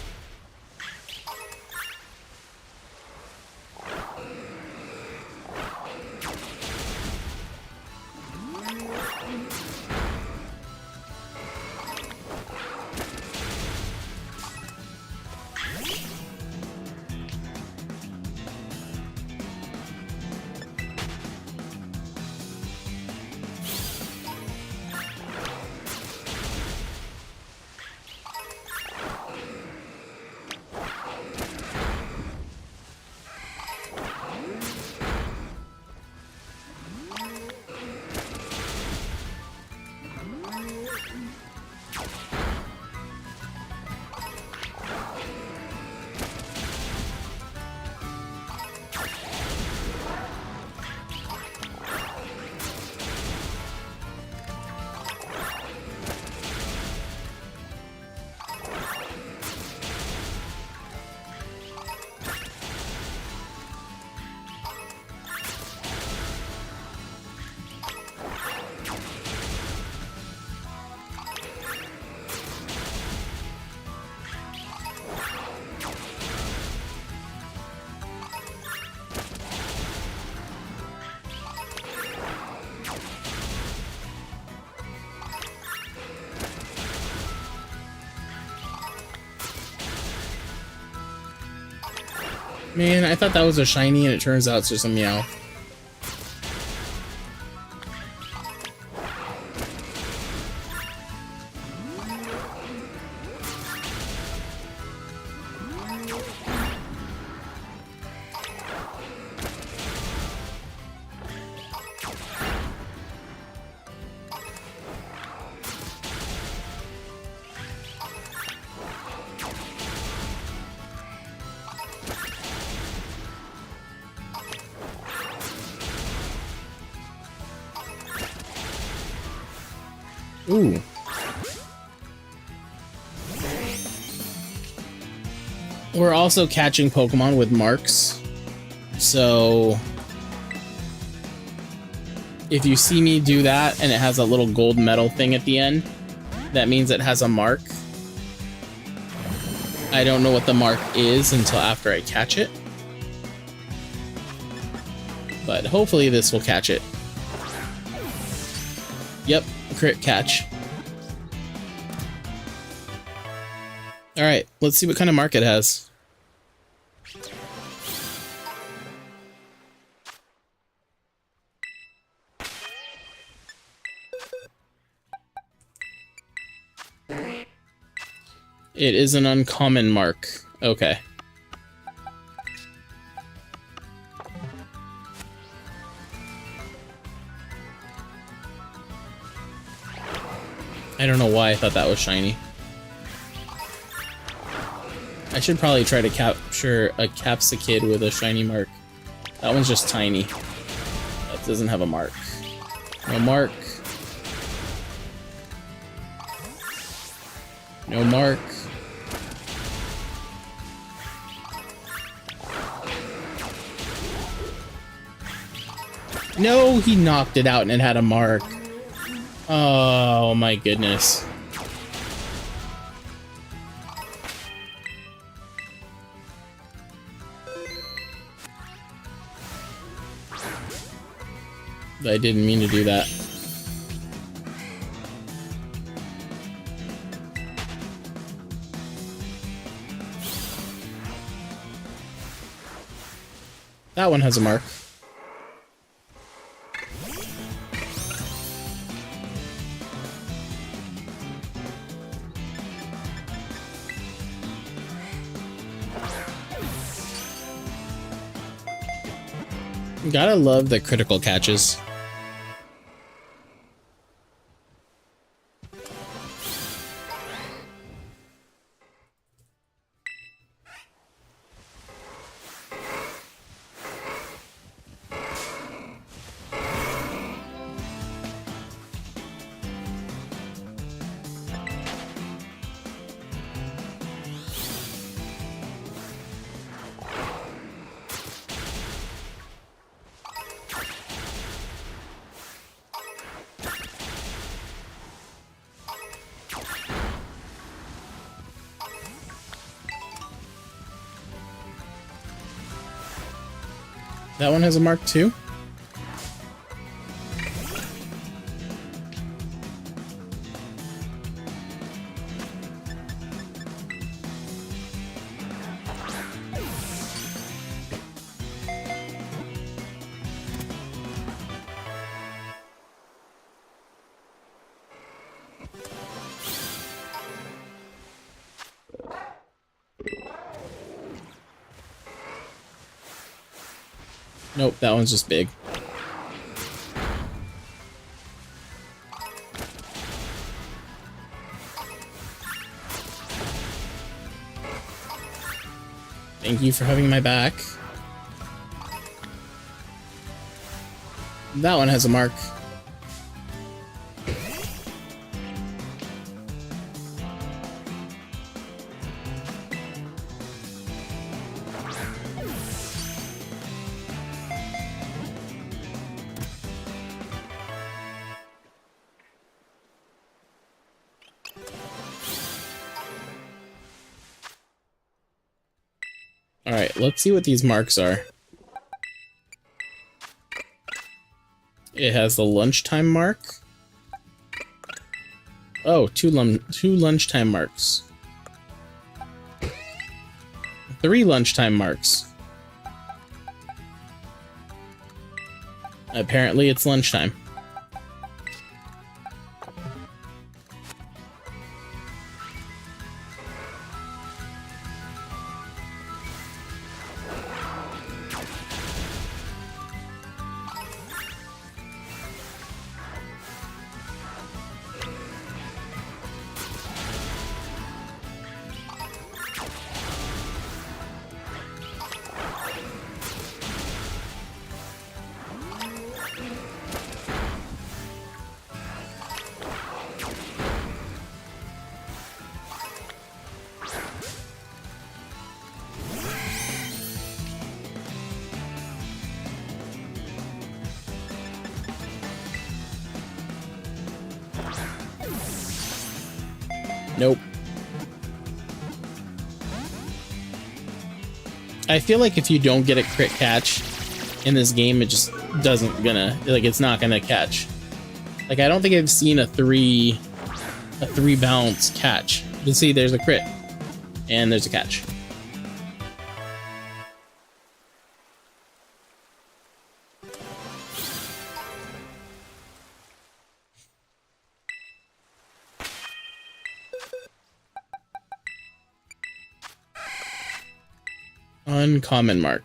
Man, I thought that was a shiny and it turns out it's just a meow. Ooh. We're also catching Pokemon with marks. So if you see me do that and it has a little gold medal thing at the end, that means it has a mark. I don't know what the mark is until after I catch it. But hopefully this will catch it. Yep, crit catch. Alright, let's see what kind of mark it has. It is an uncommon mark. Okay. I don't know why I thought that was shiny. I should probably try to capture a Capsicid with a shiny mark. That one's just tiny. That doesn't have a mark. No mark. No mark. No, he knocked it out and it had a mark. Oh my goodness. I didn't mean to do that. That one has a mark. Gotta love the critical catches. That one has a mark too? Nope, that one's just big. Thank you for having my back. That one has a mark. Alright, let's see what these marks are. It has the lunchtime mark. Oh, two lunchtime marks. 3 lunchtime marks. Apparently it's lunchtime. Nope. I feel like if you don't get a crit catch in this game, it just doesn't gonna, like, it's not gonna catch. Like, I don't think I've seen a three bounce catch. You can see there's a crit and there's a catch. Uncommon mark.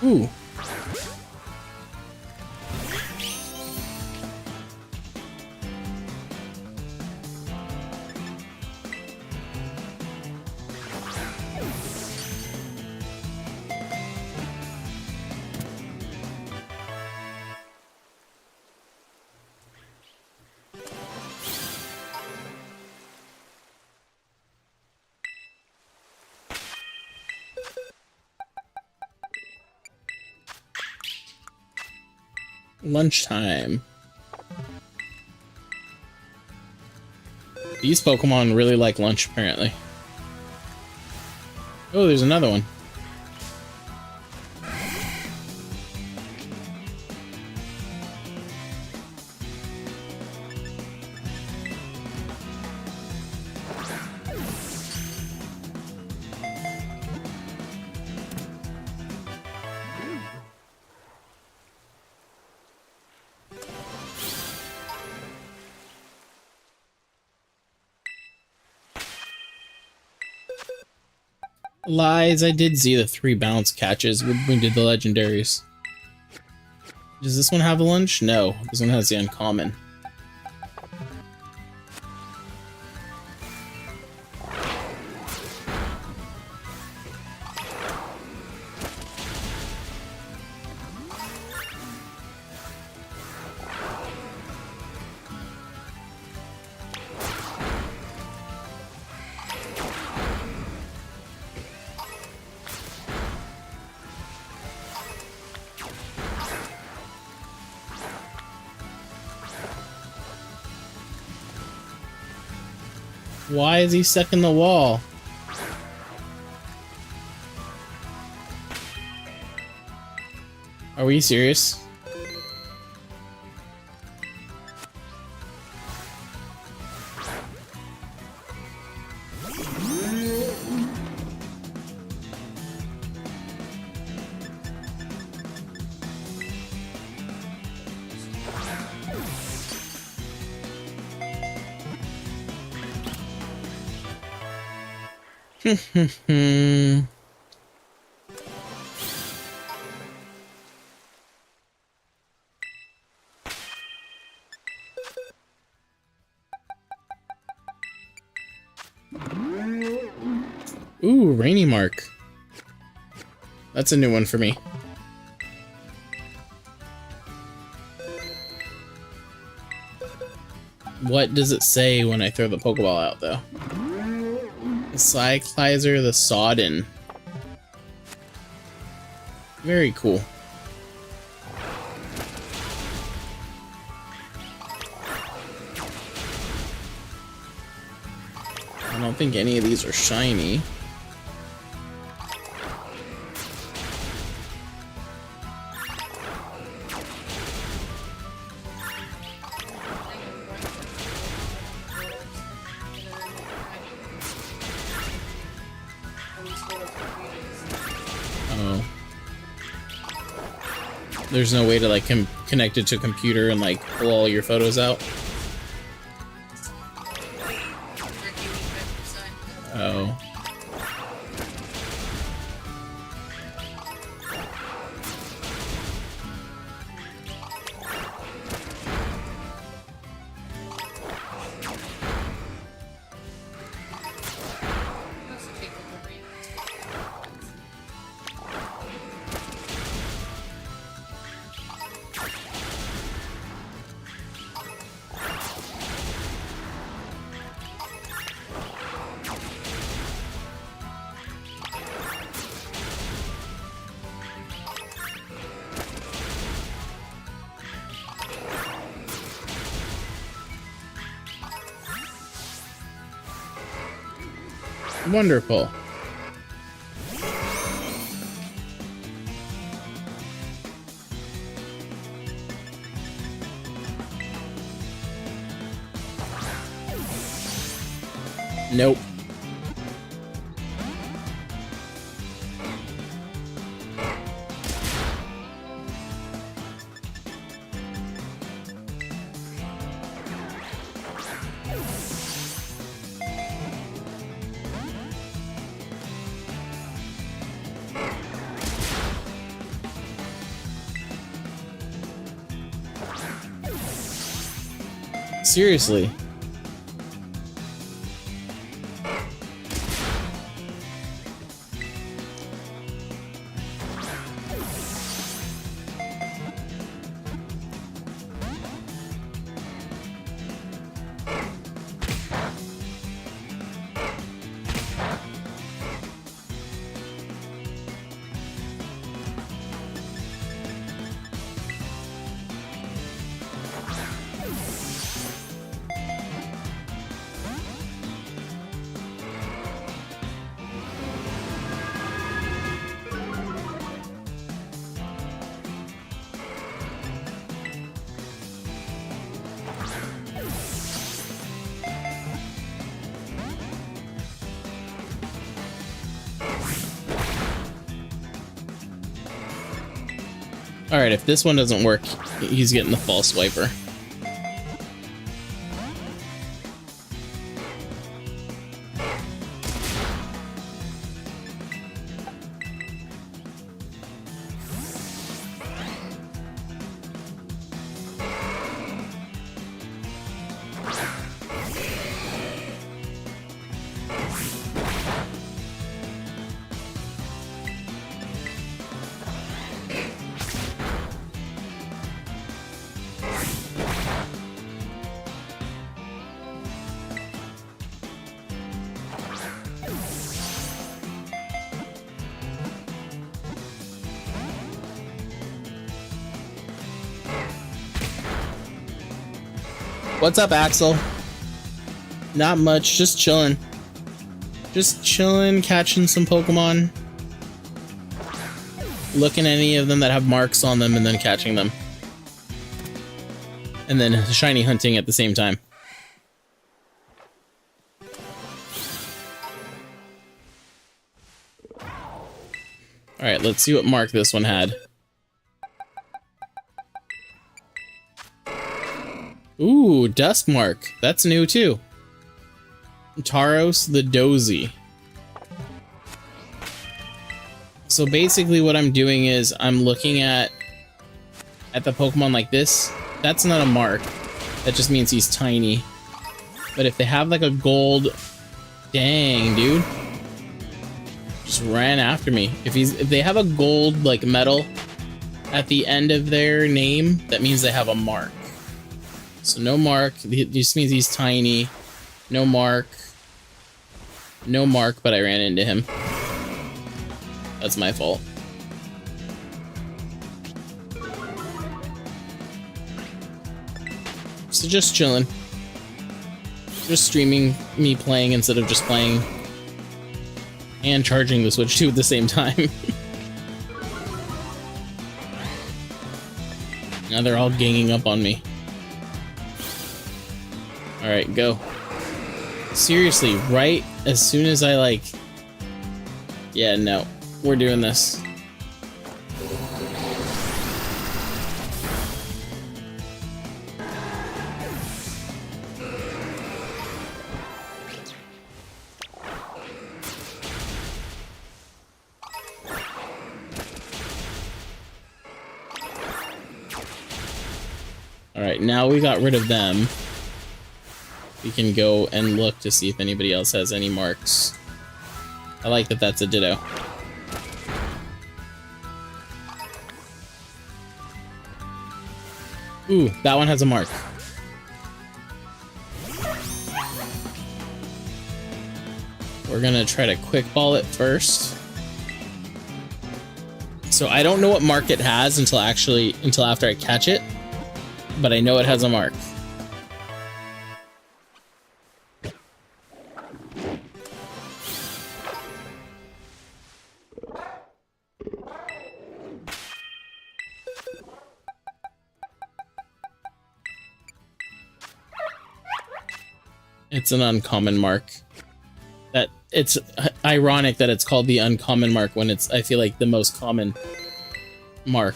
Ooh. Lunchtime. These Pokemon really like lunch, apparently. Oh, there's another one. Lies, I did see the 3 bounce catches when we did the legendaries. Does this one have a lunch? No, this one has the uncommon. Why is he stuck in the wall? Are we serious? Ooh, Rainy Mark. That's a new one for me. What does it say when I throw the Pokeball out, though? Cyclizer the Sodden. Very cool. I don't think any of these are shiny. Oh. There's no way to like connect it to a computer and like pull all your photos out. Oh. Wonderful. Nope. Seriously. Alright, if this one doesn't work, he's getting the false wiper. What's up, Axel? Not much, just chilling. Just chilling, catching some Pokemon. Looking at any of them that have marks on them and then catching them. And then shiny hunting at the same time. Alright, let's see what mark this one had. Ooh, Dusk Mark. That's new too. Tauros the Dozy. So basically what I'm doing is I'm looking at the Pokemon like this. That's not a mark. That just means he's tiny. But if they have like a gold... Dang, dude. Just ran after me. If they have a gold like metal at the end of their name, that means they have a mark. So no mark, it just means he's tiny. No mark. No mark, but I ran into him. That's my fault. So just chilling. Just streaming me playing instead of just playing. And charging the Switch 2 at the same time. Now they're all ganging up on me. Alright, go. Seriously, right as soon as I like... Yeah, no. We're doing this. Alright, now we got rid of them. We can go and look to see if anybody else has any marks. I like that that's a Ditto. Ooh, that one has a mark. We're gonna try to quick ball it first. So I don't know what mark it has until after I catch it, but I know it has a mark. It's an uncommon mark. That it's ironic that it's called the uncommon mark when it's, I feel like, the most common mark.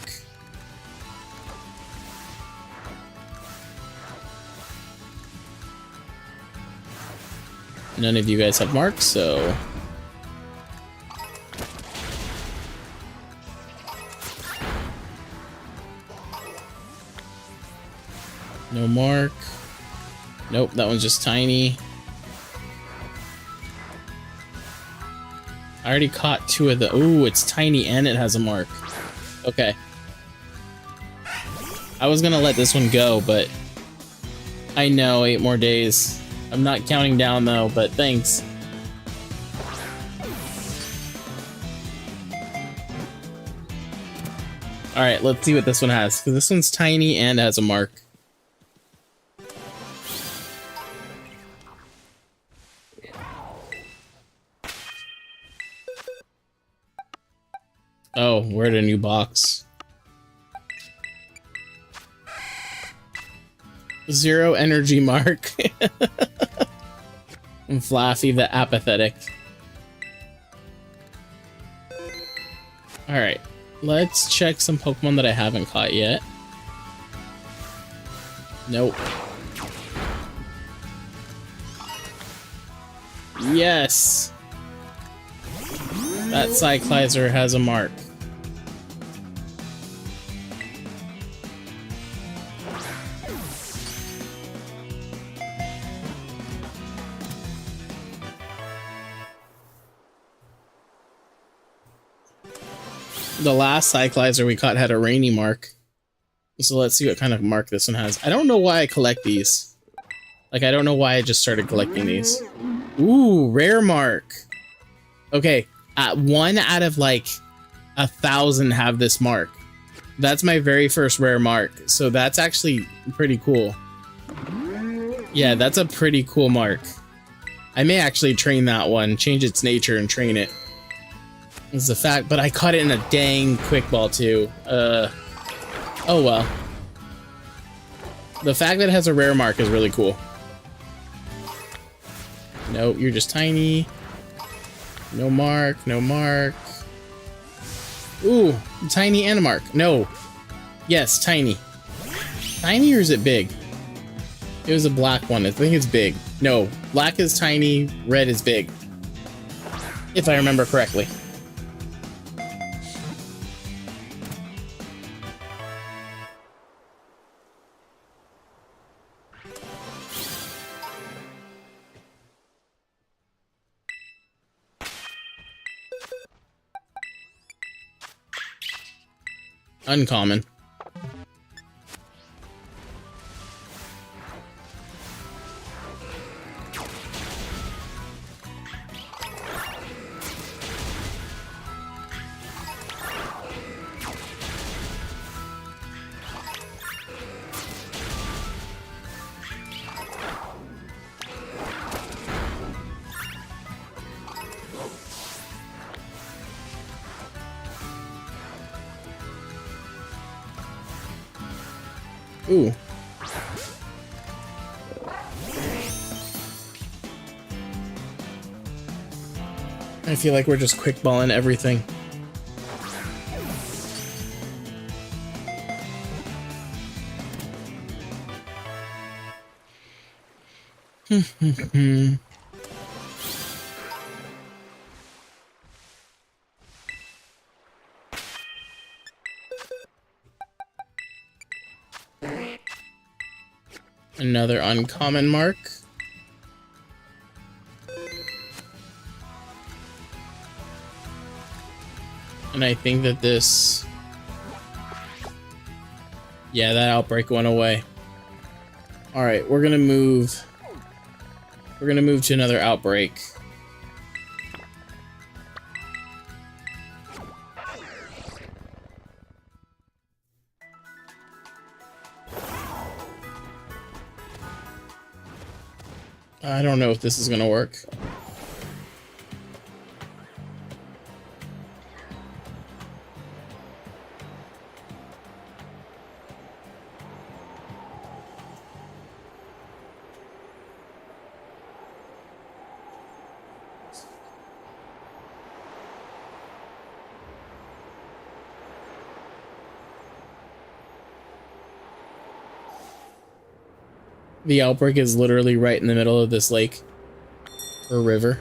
None of you guys have marks, so... No mark. Nope, that one's just tiny. I already caught 2 of the... Ooh, it's tiny and it has a mark. Okay. I was gonna let this one go, but... I know, 8 more days. I'm not counting down though, but thanks. Alright, let's see what this one has. Because this one's tiny and has a mark. Oh, we're at a new box. 0 energy mark. And Flaffy the apathetic. Alright, let's check some Pokemon that I haven't caught yet. Nope. Yes! That Cyclizer has a mark. The last Cyclizer we caught had a rainy mark. So let's see what kind of mark this one has. I don't know why I collect these. Like, I don't know why I just started collecting these. Ooh, rare mark. Okay, 1 out of like 1,000 have this mark. That's my very first rare mark. So that's actually pretty cool. Yeah, that's a pretty cool mark. I may actually train that one, change its nature and train it. Is the fact, but I caught it in a dang quick ball too. Oh well. The fact that it has a rare mark is really cool. Nope, you're just tiny. No mark, no mark. Ooh, tiny and a mark. No. Yes, tiny. Tiny or is it big? It was a black one. I think it's big. No, black is tiny, red is big. If I remember correctly. Uncommon. Ooh. I feel like we're just quickballing everything. Another uncommon mark. And I think that this... Yeah, that outbreak went away. Alright, we're gonna move... We're gonna move to another outbreak. I don't know if this is gonna work. The outbreak is literally right in the middle of this lake or river.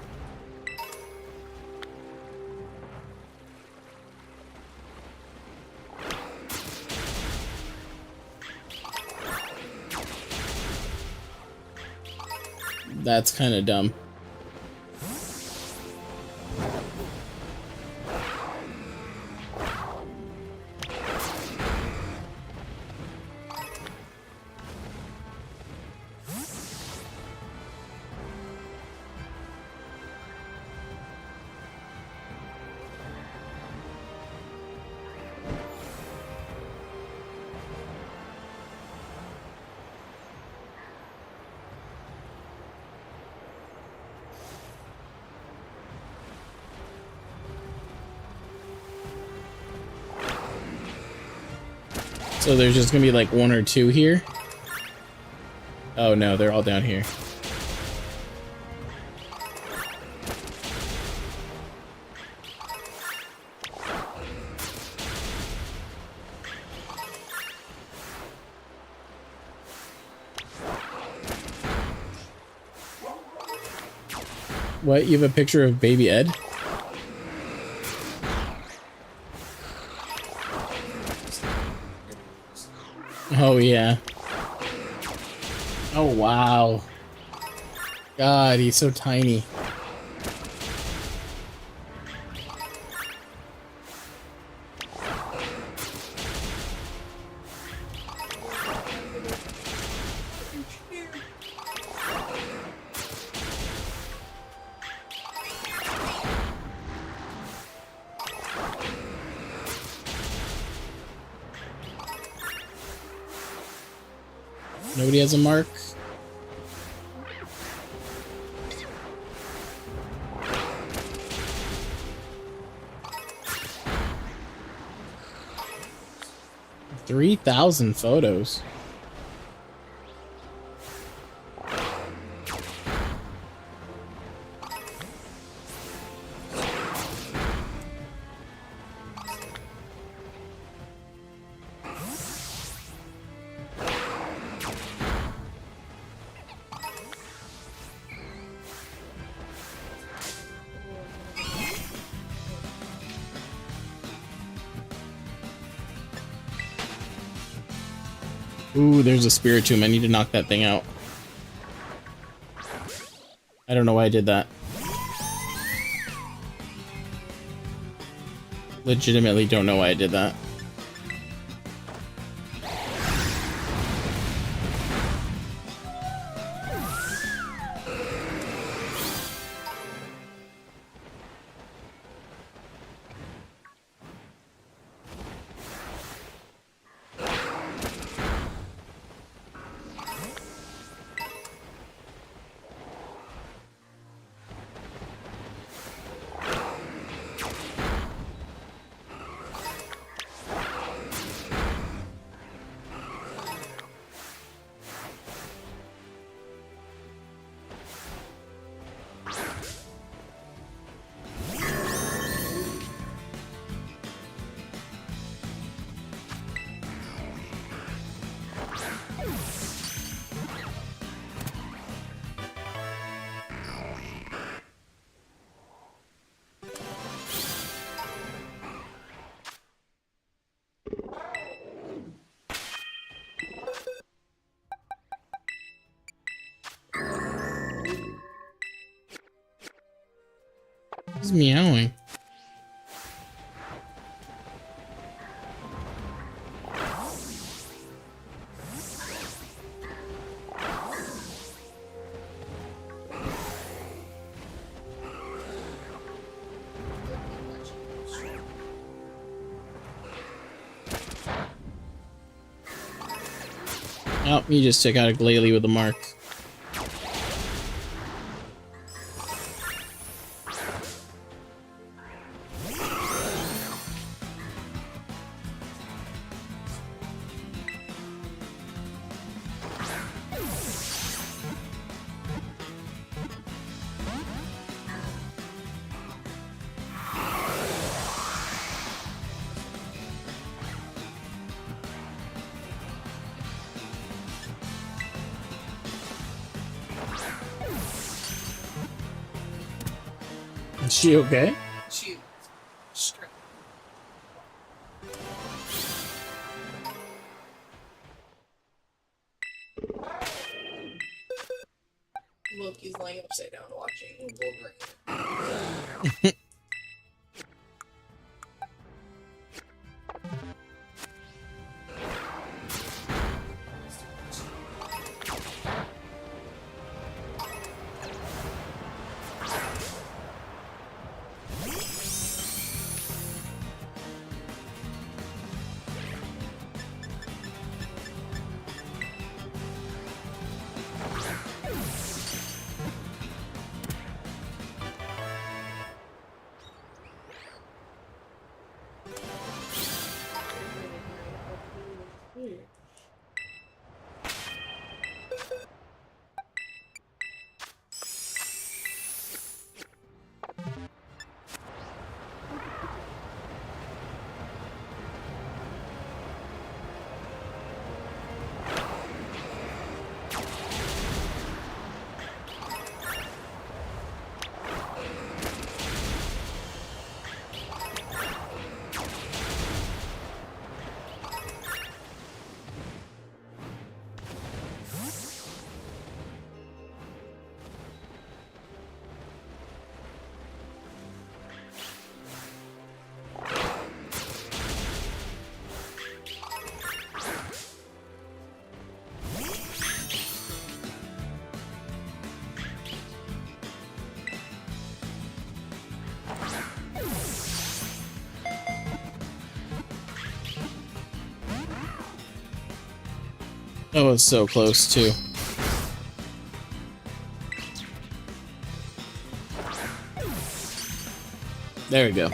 That's kind of dumb. So there's just gonna be like one or two here. Oh no, they're all down here. What? You have a picture of baby Ed? Oh yeah. Oh wow. God, he's so tiny. Nobody has a mark. $3,000 photos. Ooh, there's a Spiritomb. I need to knock that thing out. I don't know why I did that. Legitimately don't know why I did that. He's meowing. Oh, you just took out a Glalie with a mark. Is she okay? Shoot. Straight. Loki's laying upside down watching Wolverine. That was so close, too. There we go.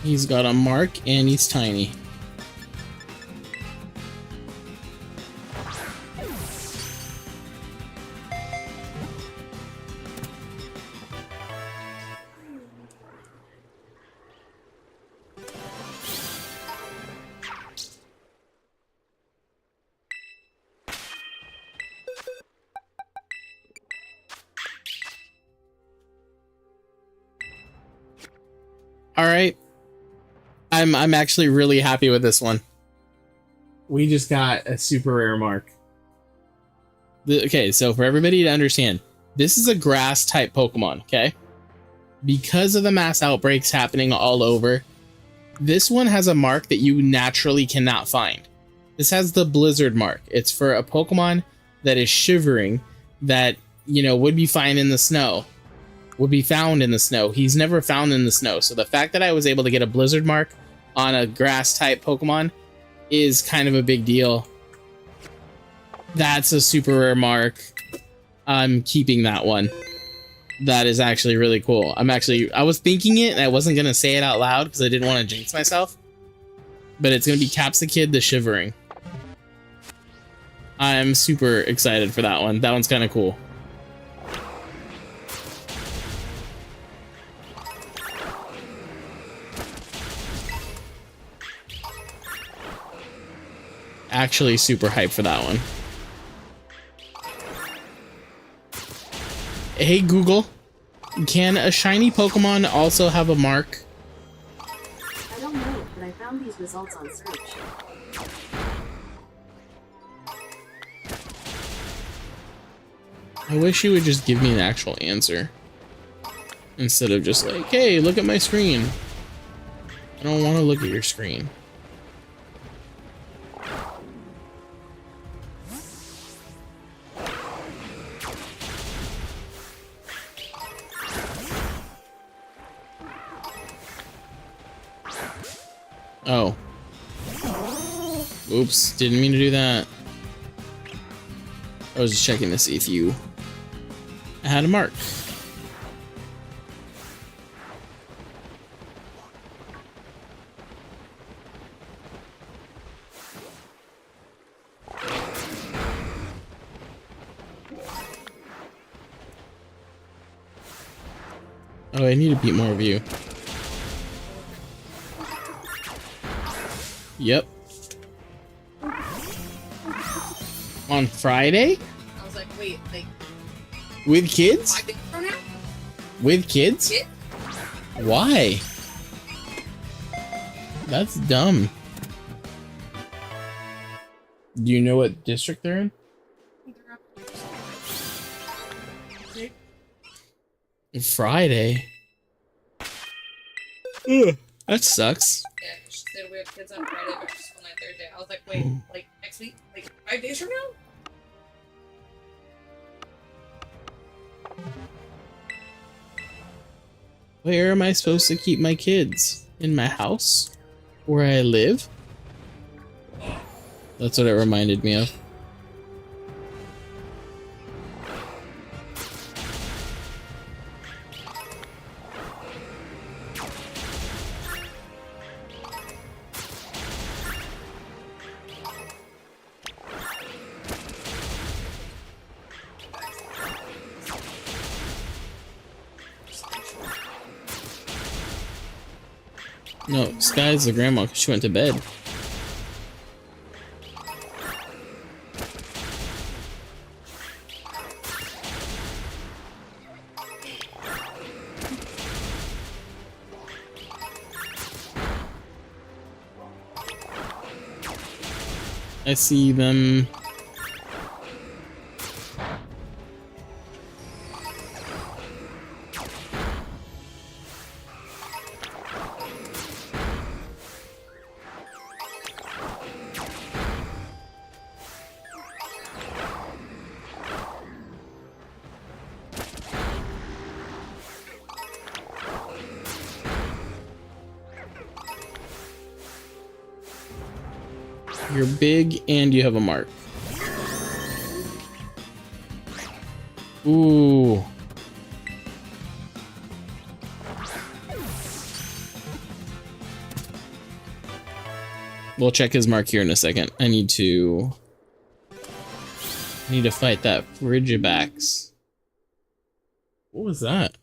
He's got a mark and he's tiny. All right. I'm actually really happy with this one. We just got a super rare mark. Okay, so for everybody to understand, this is a grass type Pokemon, okay? Because of the mass outbreaks happening all over, this one has a mark that you naturally cannot find. This has the blizzard mark. It's for a Pokemon that is shivering, that, you know, would be fine in the snow. Would be found in the snow. He's never found in the snow. So the fact that I was able to get a blizzard mark on a grass type Pokemon is kind of a big deal. That's a super rare mark. I'm keeping that one. That is actually really cool. I was thinking it and I wasn't going to say it out loud because I didn't want to jinx myself. But it's going to be Capsakid the Shivering. I'm super excited for that one. That one's kind of cool. Actually super hyped for that one. Hey Google, can a shiny Pokemon also have a mark? I don't know, but I found these results on search. I wish you would just give me an actual answer. Instead of just like, hey, look at my screen. I don't want to look at your screen. Oh. Oops, didn't mean to do that. I was just checking to see if you had a mark. Oh, I need to beat more of you. Yep. On Friday? I was like, wait, like With kids? 5 days from now? With kids? Yeah. Why? That's dumb. Do you know what district they're in? Friday. Ugh, that sucks. Yeah, she said we have kids on Friday, back to school night Thursday. I was like, wait, like next week? Like 5 days from now? Where am I supposed to keep my kids? In my house? Where I live? That's what it reminded me of. No, Sky's the grandma because she went to bed. I see them. You're big and you have a mark. Ooh. We'll check his mark here in a second. I need to fight that Frigibax. What was that?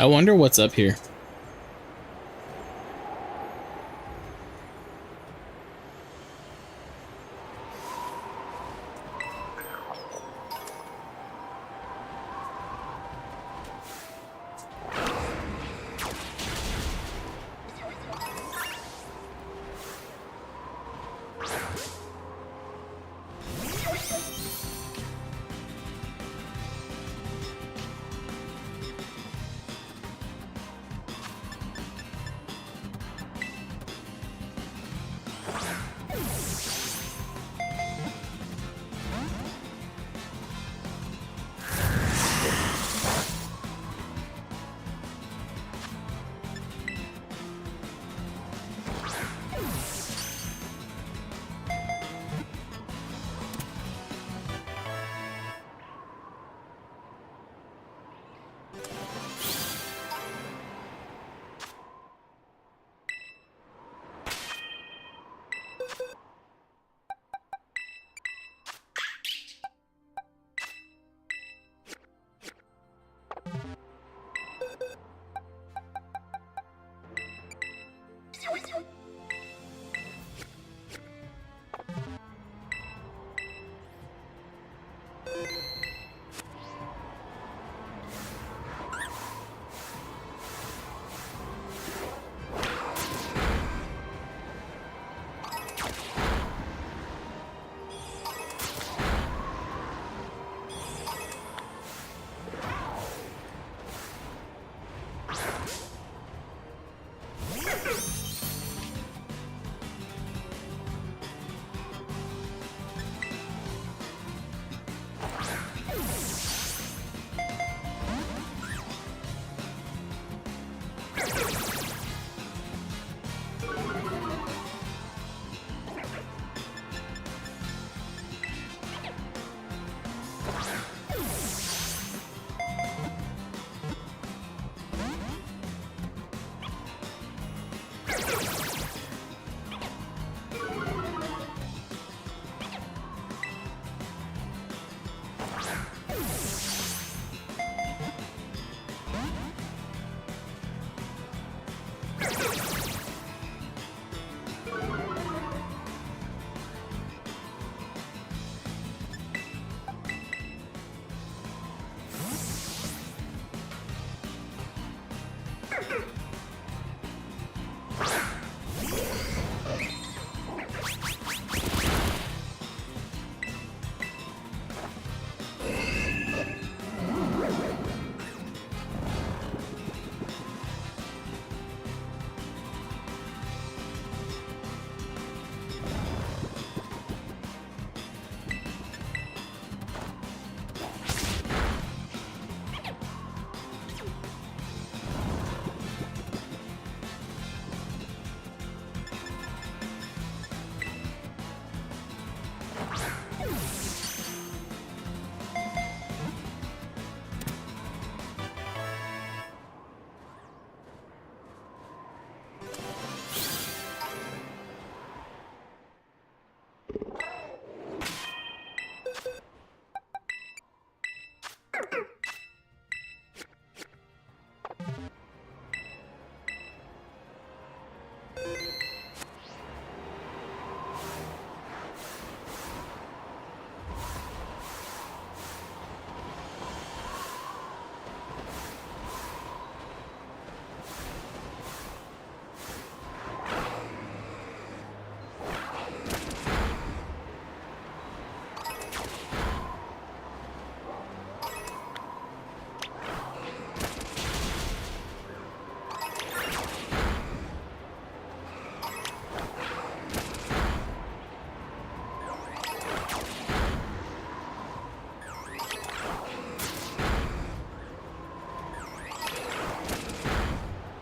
I wonder what's up here.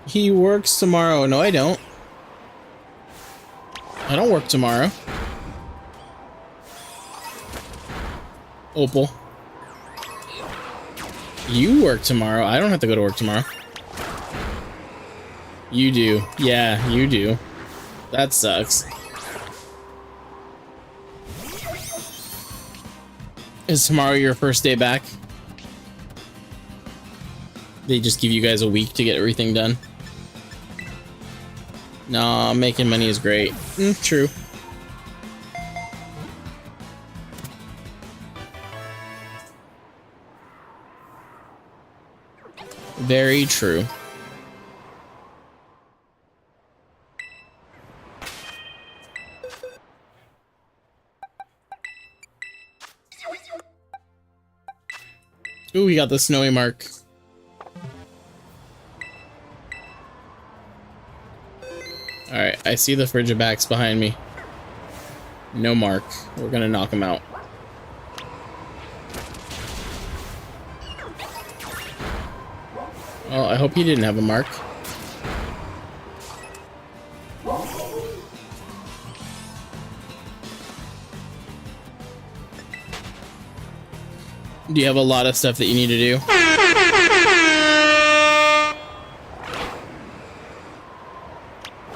He works tomorrow. No, I don't. I don't work tomorrow. Opal. You work tomorrow. I don't have to go to work tomorrow. You do. Yeah, you do. That sucks. Is tomorrow your first day back? They just give you guys a week to get everything done. Nah, making money is great. True. Very true. Ooh, we got the snowy mark. Alright, I see the Frigibacks behind me. No mark. We're gonna knock him out. Oh, I hope he didn't have a mark. Do you have a lot of stuff that you need to do?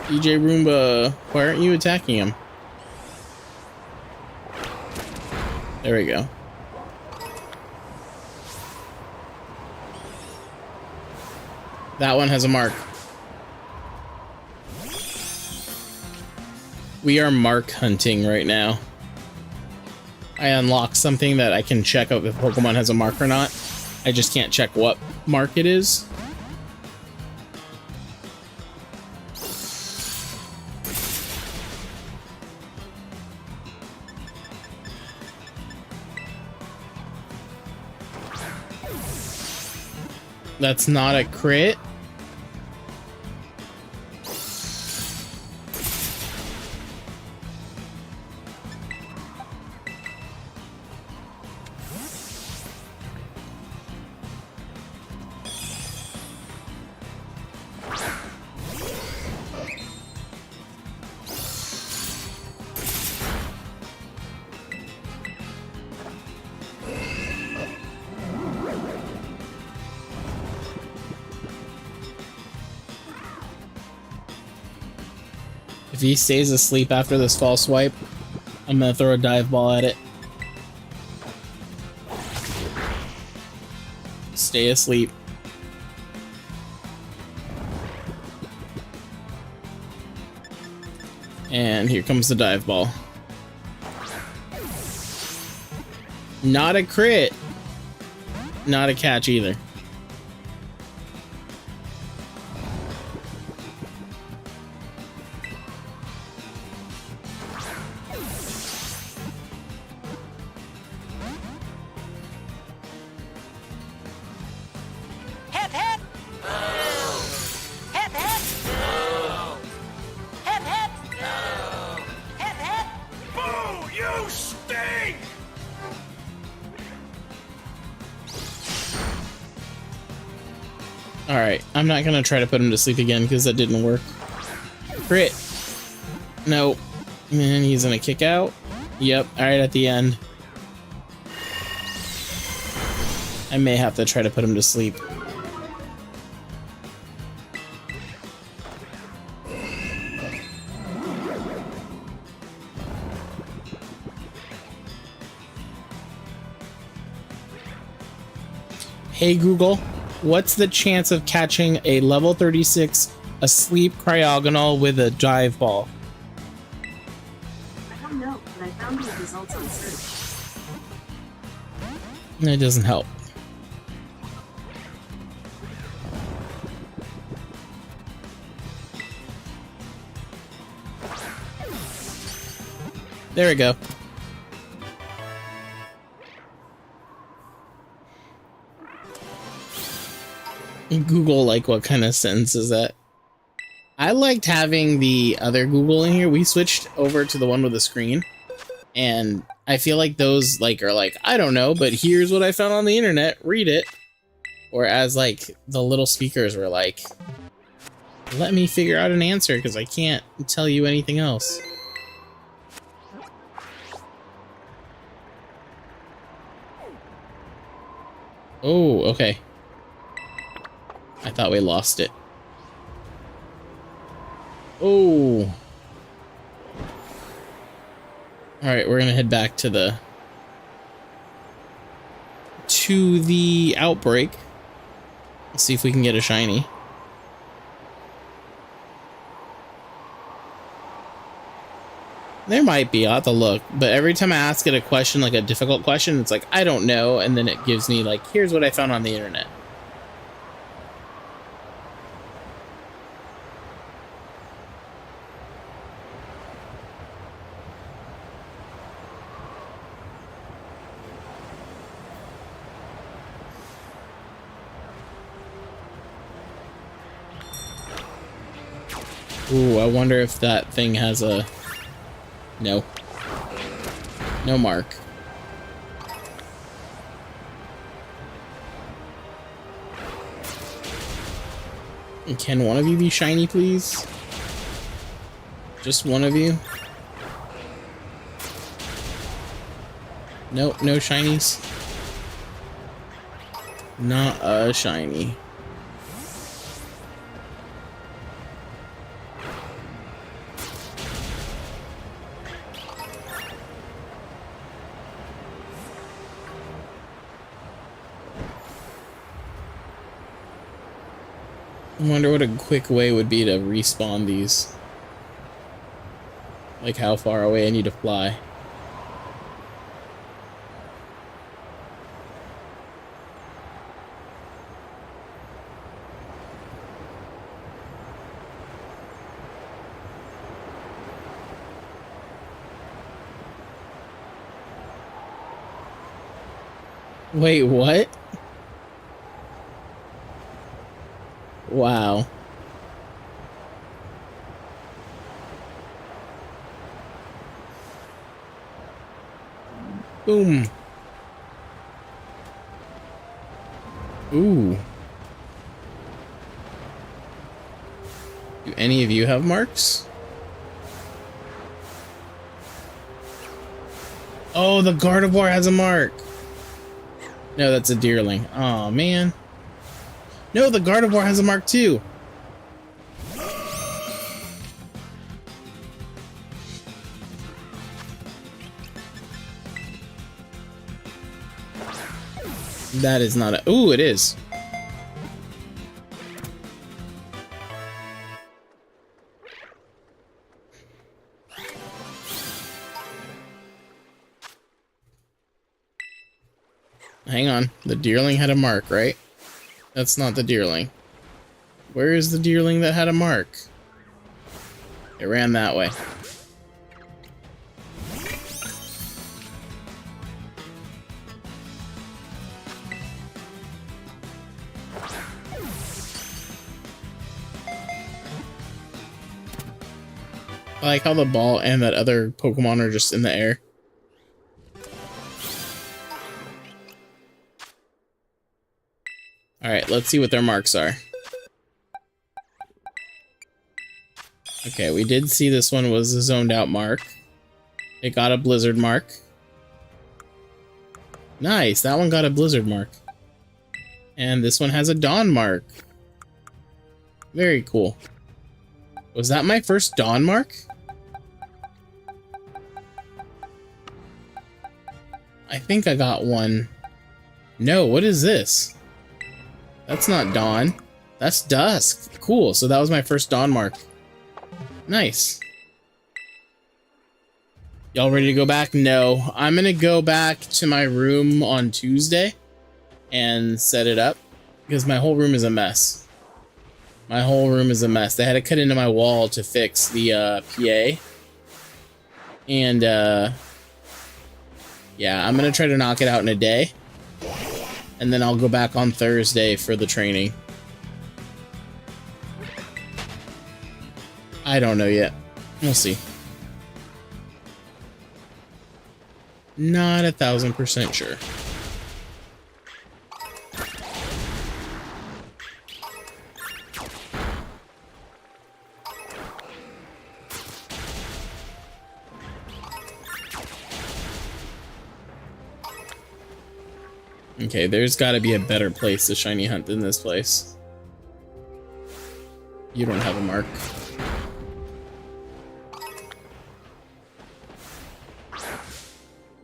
DJ Roomba, why aren't you attacking him? There we go. That one has a mark. We are mark hunting right now. I unlock something that I can check out if Pokemon has a mark or not. I just can't check what mark it is. That's not a crit. If he stays asleep after this false swipe, I'm gonna throw a dive ball at it. Stay asleep. And here comes the dive ball. Not a crit. Not a catch either. Alright, I'm not gonna try to put him to sleep again because that didn't work. Crit! Nope. And he's gonna kick out. Yep, alright at the end. I may have to try to put him to sleep. Hey Google, what's the chance of catching a level 36 asleep cryogonal with a dive ball? I don't know, but I found these results on search. It doesn't help. There we go. Google, like, what kind of sentence is that? I liked having the other Google in here. We switched over to the one with the screen, and I feel like those, like, are like, I don't know, but here's what I found on the internet, read it. Whereas, like, the little speakers were like, let me figure out an answer because I can't tell you anything else. Oh, okay. I thought we lost it. Oh. Alright, we're gonna head back to the outbreak. Let's see if we can get a shiny. There might be, I'll have to look, but every time I ask it a question, like a difficult question, it's like, I don't know, and then it gives me like, here's what I found on the internet. Ooh, I wonder if that thing has a... No. No mark. Can one of you be shiny, please? Just one of you? Nope, no shinies. Not a shiny. I wonder what a quick way would be to respawn these. Like how far away I need to fly. Wait, what? Wow. Boom. Ooh. Do any of you have marks? Oh, the Gardevoir has a mark. No, that's a Deerling. Oh man. No, the Gardevoir has a mark too. That is not a... Ooh, it is. Hang on. The Deerling had a mark, right? That's not the Deerling. Where is the Deerling that had a mark? It ran that way. I like how the ball and that other Pokemon are just in the air. Alright, let's see what their marks are. Okay, we did see this one was a zoned out mark. It got a blizzard mark. Nice, that one got a blizzard mark. And this one has a dawn mark. Very cool. Was that my first dawn mark? I think I got one. No, what is this? That's not dawn. That's dusk. Cool, so that was my first dawn mark. Nice. Y'all ready to go back? No. I'm gonna go back to my room on Tuesday and set it up because my whole room is a mess. My whole room is a mess. They had to cut into my wall to fix the PA. And yeah, I'm gonna try to knock it out in a day. And then I'll go back on Thursday for the training. I don't know yet. We'll see. Not 1000% sure. Okay, there's got to be a better place to shiny hunt than this place. You don't have a mark.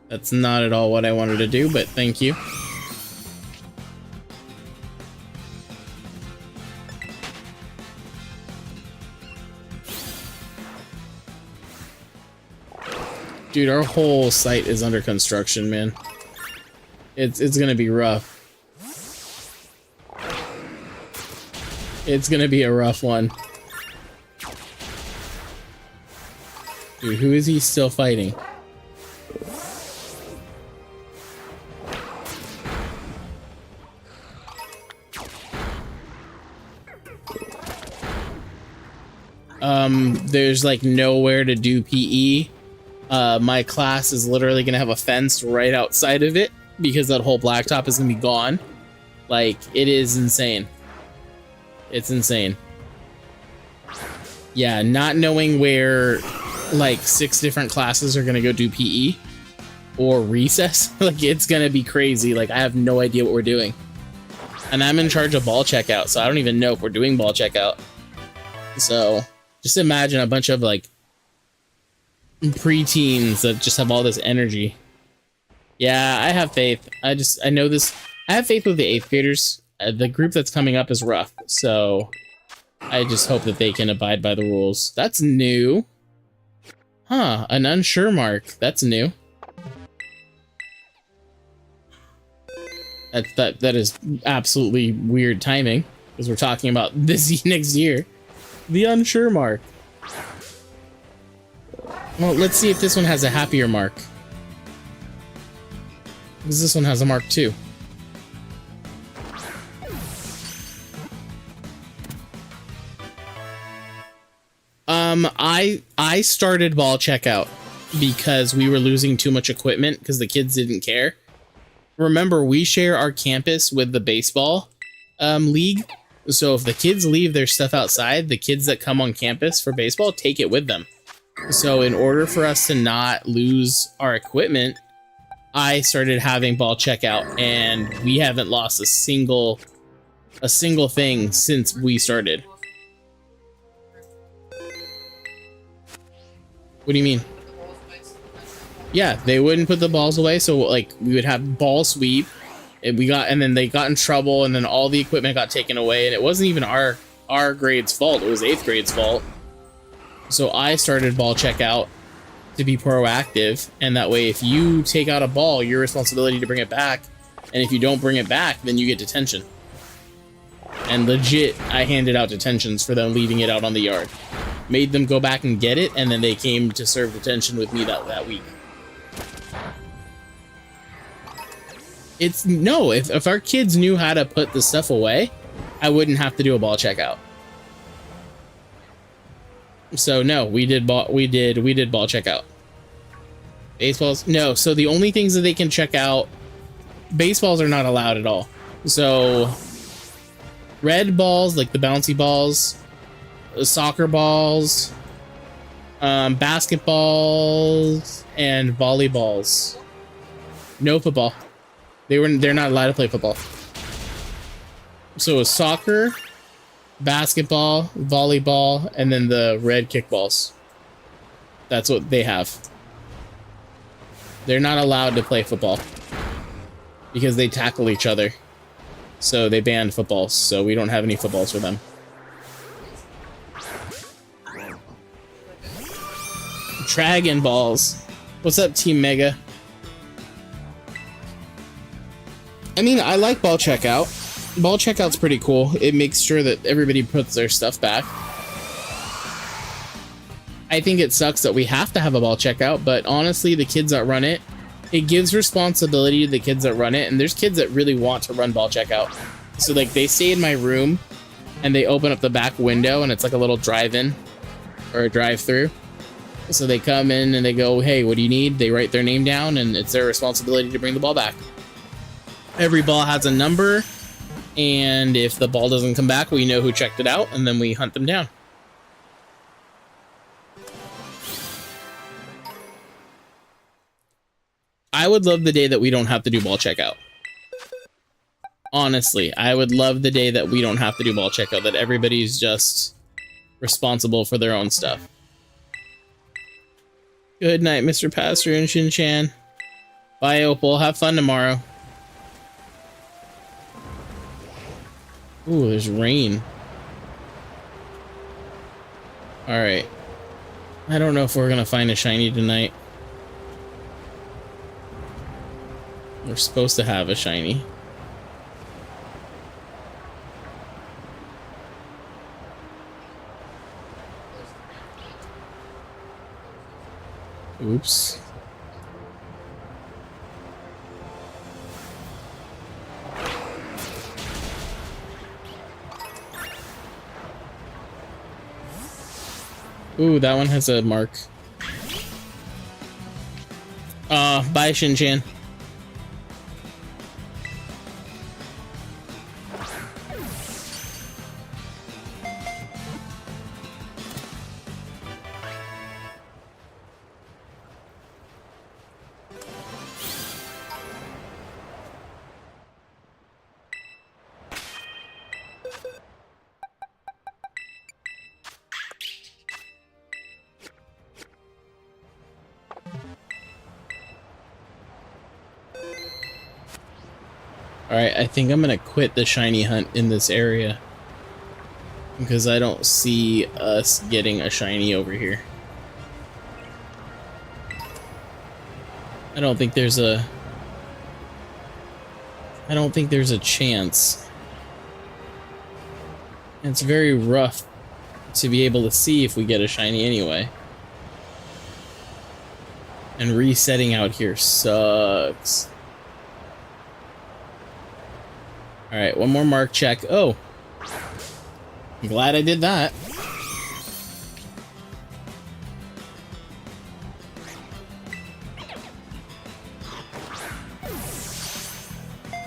That's not at all what I wanted to do, but thank you. Dude, our whole site is under construction, man. It's gonna be rough. It's gonna be a rough one. Dude, who is he still fighting? There's like nowhere to do PE. My class is literally gonna have a fence right outside of it because that whole blacktop is gonna be gone. Like, it is insane. It's insane. Yeah, not knowing where like 6 different classes are gonna go do PE or recess, like, it's gonna be crazy. Like, I have no idea what we're doing. And I'm in charge of ball checkout, so I don't even know if we're doing ball checkout. So just imagine a bunch of like preteens that just have all this energy. Yeah, I have faith. I know this. I have faith with the 8th graders. The group that's coming up is rough, so I just hope that they can abide by the rules. That's new. Huh, an unsure mark. That's new. That is absolutely weird timing, because we're talking about this next year. The unsure mark. Well, let's see if this one has a happier mark. Because this one has a mark too. I started ball checkout because we were losing too much equipment because the kids didn't care. Remember, we share our campus with the baseball league. So if the kids leave their stuff outside, the kids that come on campus for baseball take it with them. So in order for us to not lose our equipment, I started having ball checkout, and we haven't lost a single thing since we started. What do you mean? Yeah, they wouldn't put the balls away, so like we would have ball sweep, and then they got in trouble, and then all the equipment got taken away, and it wasn't even our grade's fault. It was 8th grade's fault. So I started ball checkout to be proactive, and that way if you take out a ball, your responsibility to bring it back, and if you don't bring it back, then you get detention. And legit, I handed out detentions for them leaving it out on the yard. Made them go back and get it, and then they came to serve detention with me that week. If our kids knew how to put the stuff away, I wouldn't have to do a ball checkout. So no, we did ball checkout. Baseballs? No, so the only things that they can check out, baseballs are not allowed at all. So red balls, like the bouncy balls, soccer balls, basketballs, and volleyballs. No football. They're not allowed to play football. So soccer, basketball, volleyball, and then the red kickballs. That's what they have. They're not allowed to play football because they tackle each other. So they banned footballs, so we don't have any footballs for them. Dragon balls. What's up, Team Mega? I mean, I like ball checkout. Ball checkout's pretty cool. It makes sure that everybody puts their stuff back. I think it sucks that we have to have a ball checkout, but honestly, the kids that run it, it gives responsibility to the kids that run it, and there's kids that really want to run ball checkout. So like they stay in my room and they open up the back window and it's like a little drive-in or a drive-through. So they come in and they go, hey, what do you need? They write their name down and it's their responsibility to bring the ball back. Every ball has a number, and if the ball doesn't come back, we know who checked it out, and then we hunt them down. I would love the day that we don't have to do ball checkout. Honestly, I would love the day that we don't have to do ball checkout, that everybody's just responsible for their own stuff. Good night, Mr. Pastor and Shin-chan. Bye, Opal. Have fun tomorrow. Ooh, there's rain. Alright. I don't know if we're gonna find a shiny tonight. We're supposed to have a shiny. Oops. Ooh, that one has a mark. Bye, Shin-chan. Alright, I think I'm gonna quit the shiny hunt in this area. Because I don't see us getting a shiny over here. I don't think there's a chance. It's very rough to be able to see if we get a shiny anyway. And resetting out here sucks. Alright, one more mark check. Oh! I'm glad I did that.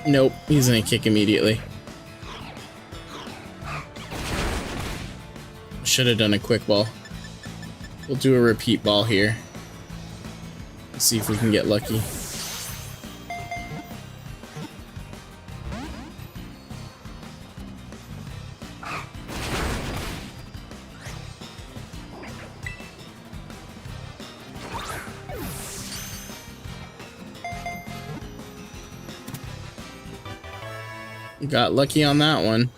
Nope, he's gonna kick immediately. Should have done a quick ball. We'll do a repeat ball here. Let's see if we can get lucky. Got lucky on that one.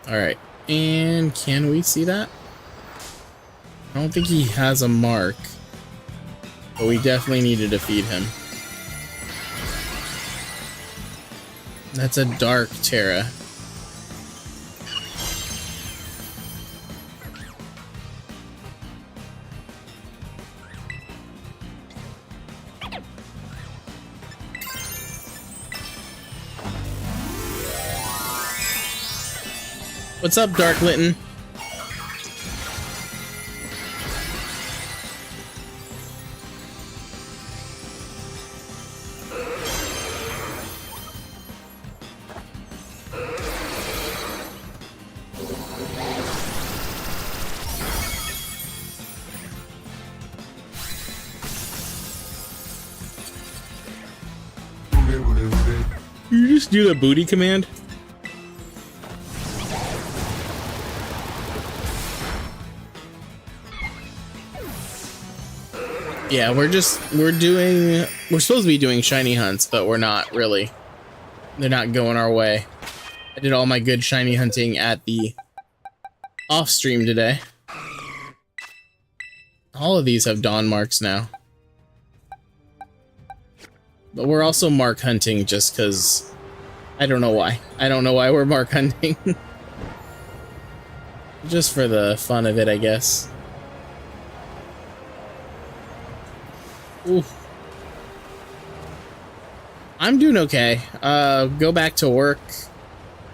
Alright, and can we see that? I don't think he has a mark, but we definitely need to defeat him. That's a dark Terra. What's up, Dark Litten? You just do the booty command? Yeah, we're supposed to be doing shiny hunts, but we're not really. They're not going our way. I did all my good shiny hunting at the off stream today. All of these have dawn marks now. But we're also mark hunting just because I don't know why. I don't know why we're mark hunting. Just for the fun of it, I guess. Ooh. I'm doing okay. Go back to work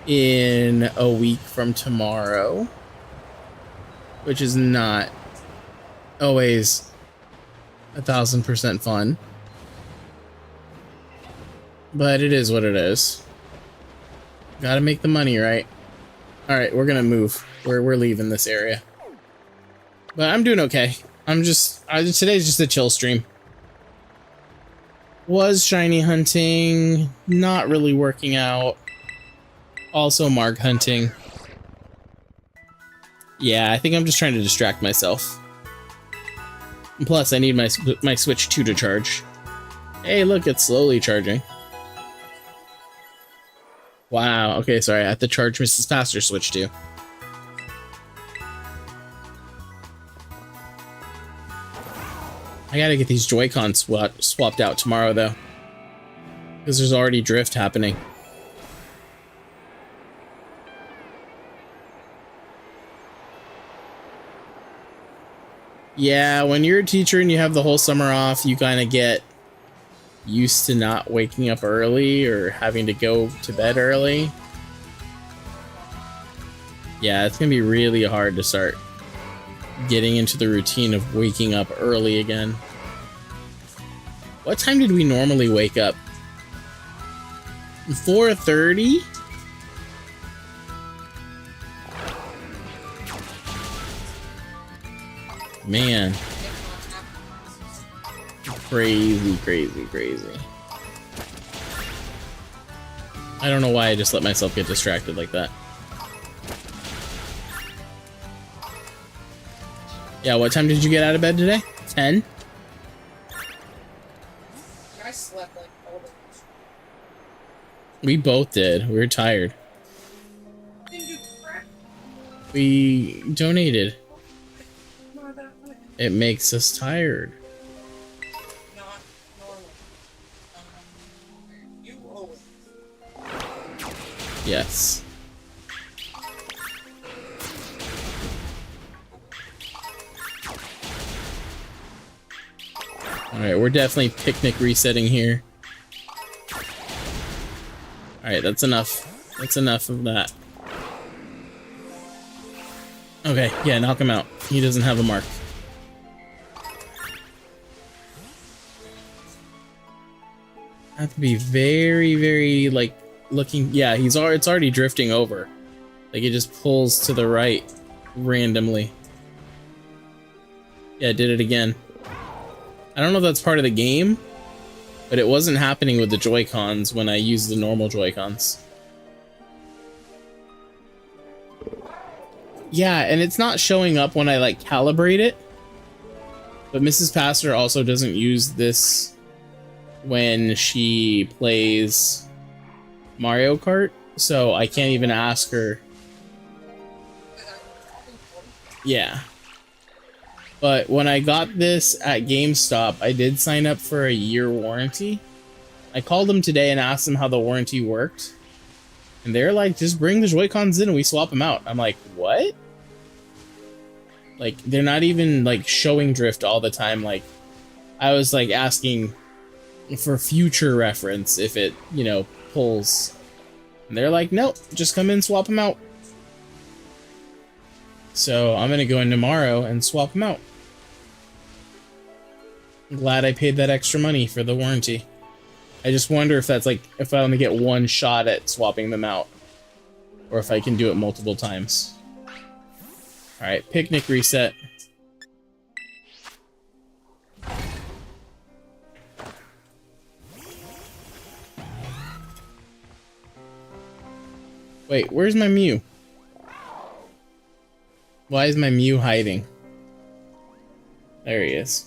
in a week from tomorrow, which is not always 1000% fun, but it is what it is. Gotta make the money, right? All right, we're gonna move. We're leaving this area, but I'm doing okay. Today's just a chill stream. Was shiny hunting, not really working out. Also mark hunting. Yeah, I think I'm just trying to distract myself. And plus, I need my Switch 2 to charge. Hey, look, it's slowly charging. Wow, okay, sorry, I have to charge Mrs. Pastor Switch 2. I gotta get these Joy-Con swapped out tomorrow, though. Because there's already drift happening. Yeah, when you're a teacher and you have the whole summer off, you kind of get used to not waking up early or having to go to bed early. Yeah, it's gonna be really hard to start getting into the routine of waking up early again. What time did we normally wake up? 4:30? Man. Crazy, crazy, crazy. I don't know why I just let myself get distracted like that. Yeah, what time did you get out of bed today? 10? I slept like all day. We both did. We were tired. We donated. It makes us tired. Not normal. You owe it. Yes. Alright, we're definitely picnic resetting here. Alright, that's enough. That's enough of that. Okay, yeah, knock him out. He doesn't have a mark. I have to be very, very, like, looking... Yeah, it's already drifting over. Like, it just pulls to the right randomly. Yeah, it did it again. I don't know if that's part of the game, but it wasn't happening with the Joy-Cons when I used the normal Joy-Cons. Yeah, and it's not showing up when I, like, calibrate it. But Mrs. Pastor also doesn't use this when she plays Mario Kart, so I can't even ask her. Yeah. But when I got this at GameStop, I did sign up for a year warranty. I called them today and asked them how the warranty worked. And they're like, just bring the Joy-Cons in and we swap them out. I'm like, what? Like, they're not even, like, showing drift all the time. Like, I was, like, asking for future reference if it, you know, pulls. And they're like, nope, just come in, swap them out. So I'm gonna go in tomorrow and swap them out. I'm glad I paid that extra money for the warranty. I just wonder if that's like, if I only get one shot at swapping them out. Or if I can do it multiple times. Alright, picnic reset. Wait, where's my Mew? Why is my Mew hiding? There he is.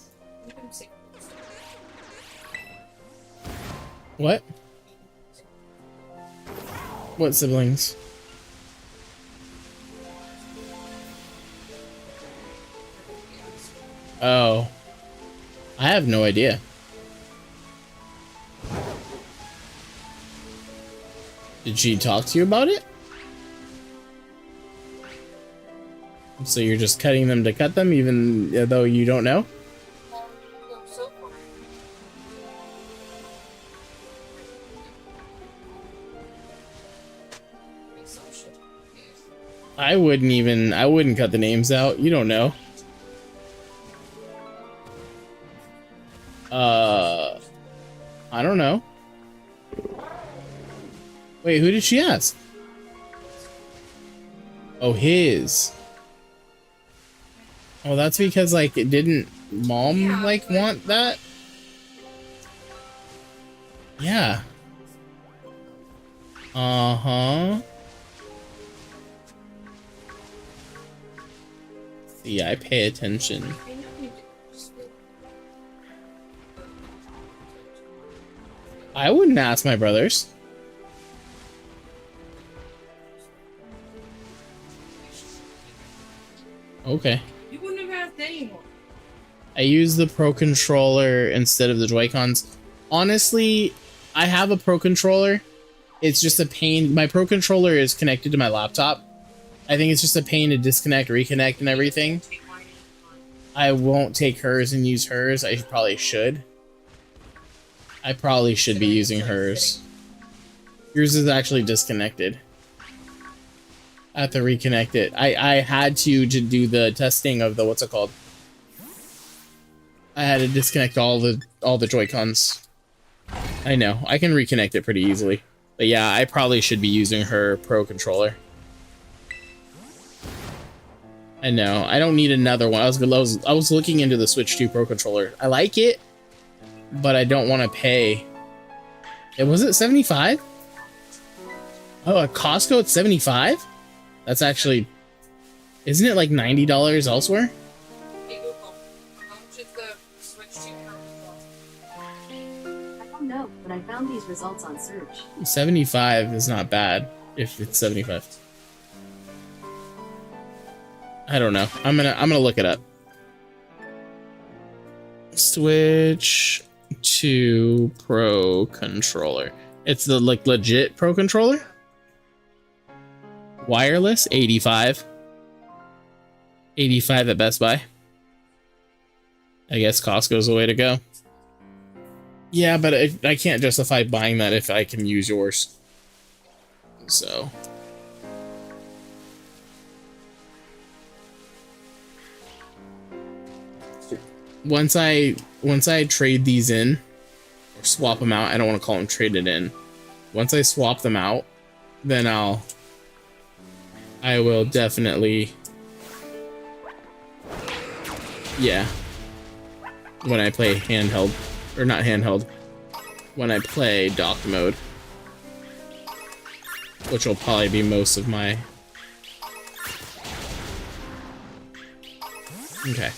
What? What siblings? Oh. I have no idea. Did she talk to you about it? So you're just cutting them to cut them, even though you don't know? I wouldn't cut the names out. You don't know. I don't know. Wait, who did she ask? Oh, his. Oh, that's because, like, it didn't mom, like, want that? Yeah. Uh-huh. See, I pay attention. I wouldn't ask my brothers. Okay. You wouldn't have asked anyone. I use the Pro Controller instead of the Joy-Cons. Honestly, I have a Pro Controller. It's just a pain. My Pro Controller is connected to my laptop. I think it's just a pain to disconnect, reconnect, and everything. I won't take hers and use hers. I probably should. I probably should be using hers. Yours is actually disconnected. I have to reconnect it. I had to do the testing of the, what's it called? I had to disconnect all the Joy-Cons. I know. I can reconnect it pretty easily. But yeah, I probably should be using her Pro Controller. I know. I don't need another one. I was looking into the Switch 2 Pro Controller. I like it, but I don't want to pay. It was it 75? Oh, at Costco it's 75? That's actually, isn't it like $90 elsewhere? Hey Google, how much is the Switch 2 Pro? I don't know, but I found these results on search. 75 is not bad if it's 75. I don't know. I'm gonna look it up. Switch 2 Pro Controller. It's the like legit Pro Controller. Wireless 85. 85 at Best Buy. I guess Costco's the way to go. Yeah, but I can't justify buying that if I can use yours. So. Once I trade these in, or swap them out, I don't want to call them traded in. Once I swap them out, then I will definitely, yeah, when I play handheld, or not handheld, when I play dock mode, which will probably be most of my, okay.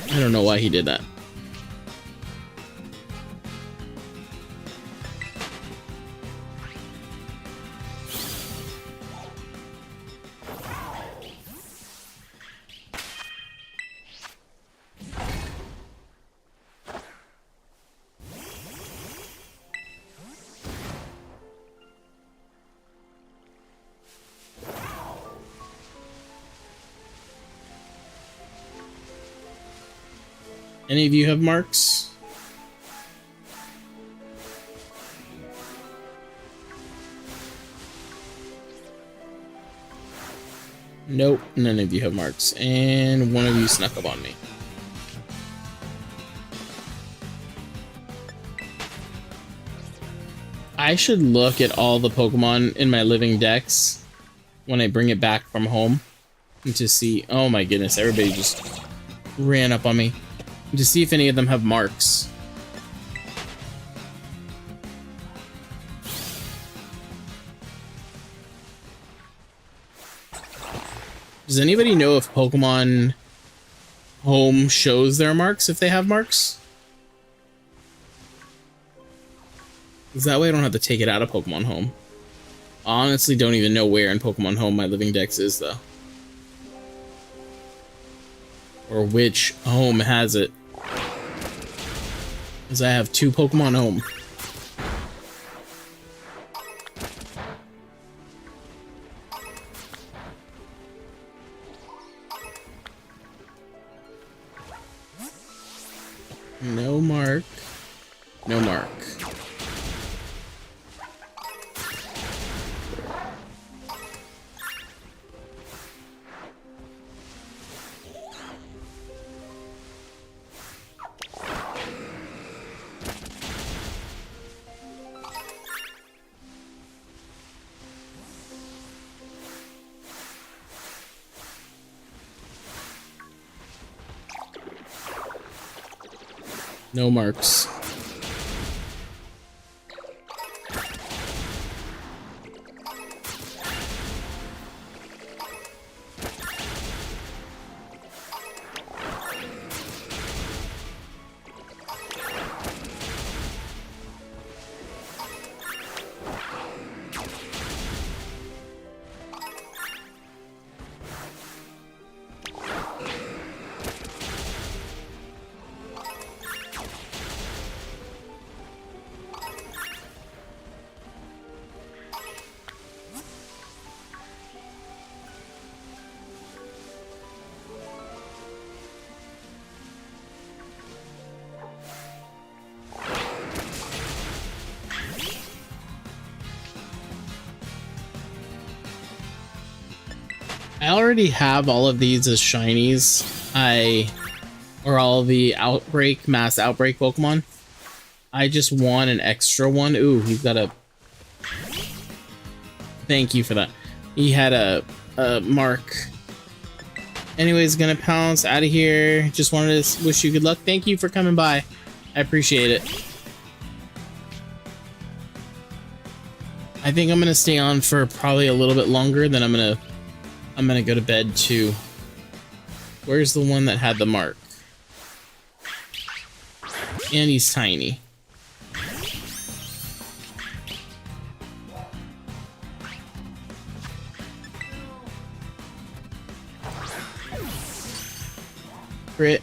I don't know why he did that. Any of you have marks? Nope, none of you have marks. And one of you snuck up on me. I should look at all the Pokemon in my living dex when I bring it back from home and to see, oh my goodness, everybody just ran up on me. To see if any of them have marks. Does anybody know if Pokemon Home shows their marks if they have marks? Because that way I don't have to take it out of Pokemon Home. I honestly don't even know where in Pokemon Home my living dex is though. Or which home has it. Because I have 2 Pokemon Home. No mark. No mark. No marks. I already have all of these as shinies. Or all the mass outbreak Pokemon. I just want an extra one. Ooh, he's got a... Thank you for that. He had a mark. Anyways, gonna pounce out of here. Just wanted to wish you good luck. Thank you for coming by. I appreciate it. I think I'm gonna stay on for probably a little bit longer. Then I'm gonna go to bed too. Where's the one that had the mark? And he's tiny. Crit.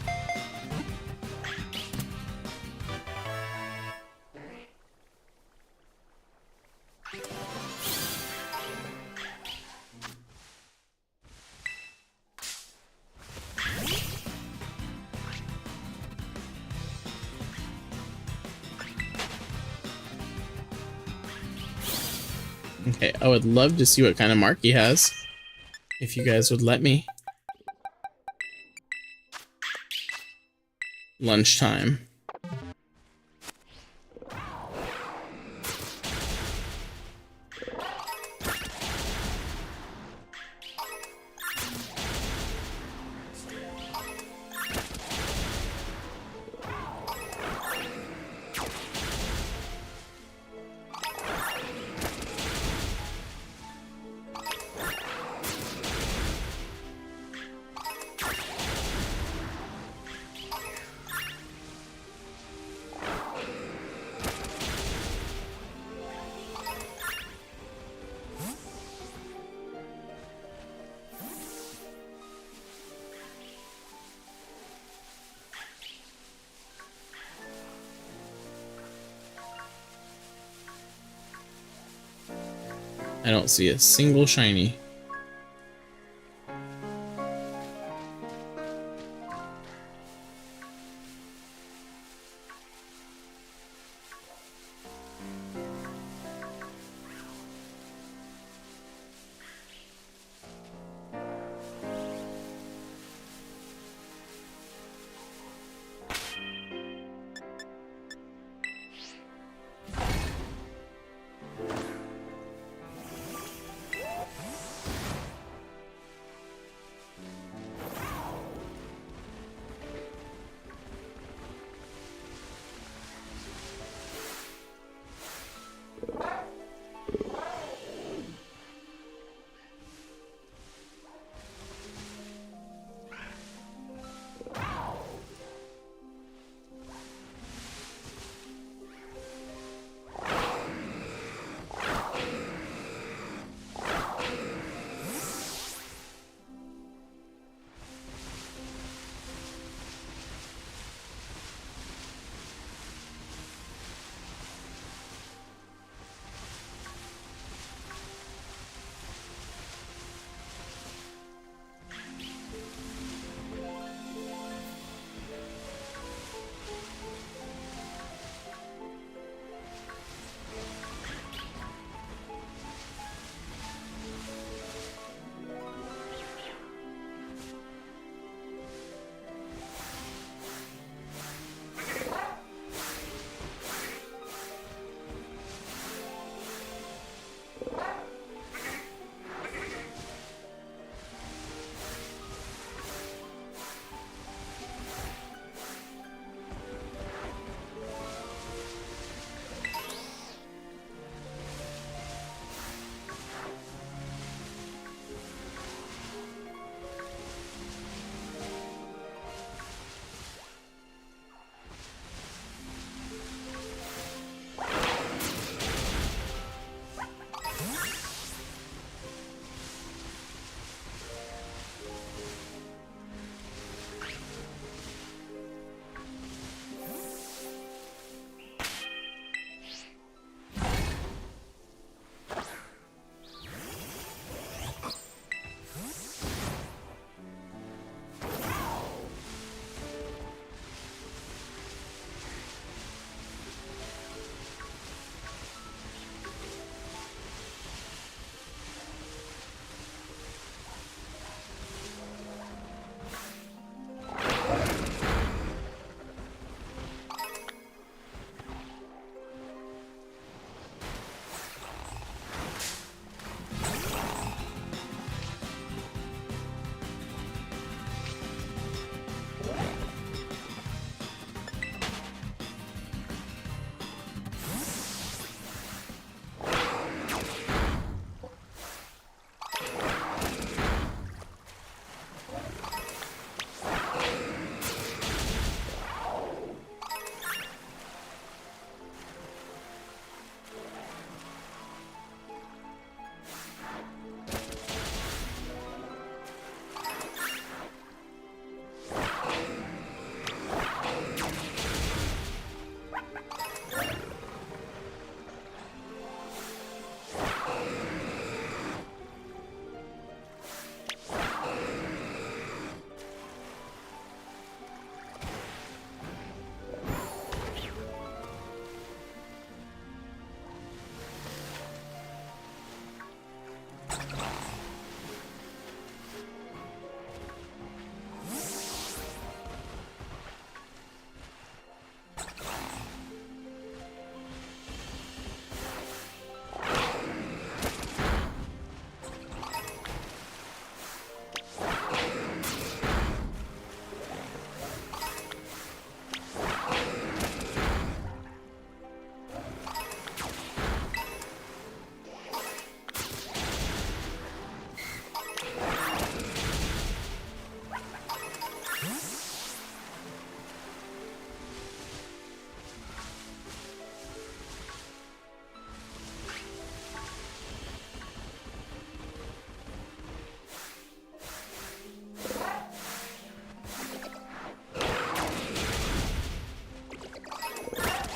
Okay, I would love to see what kind of mark he has. If you guys would let me. Lunchtime. I don't see a single shiny.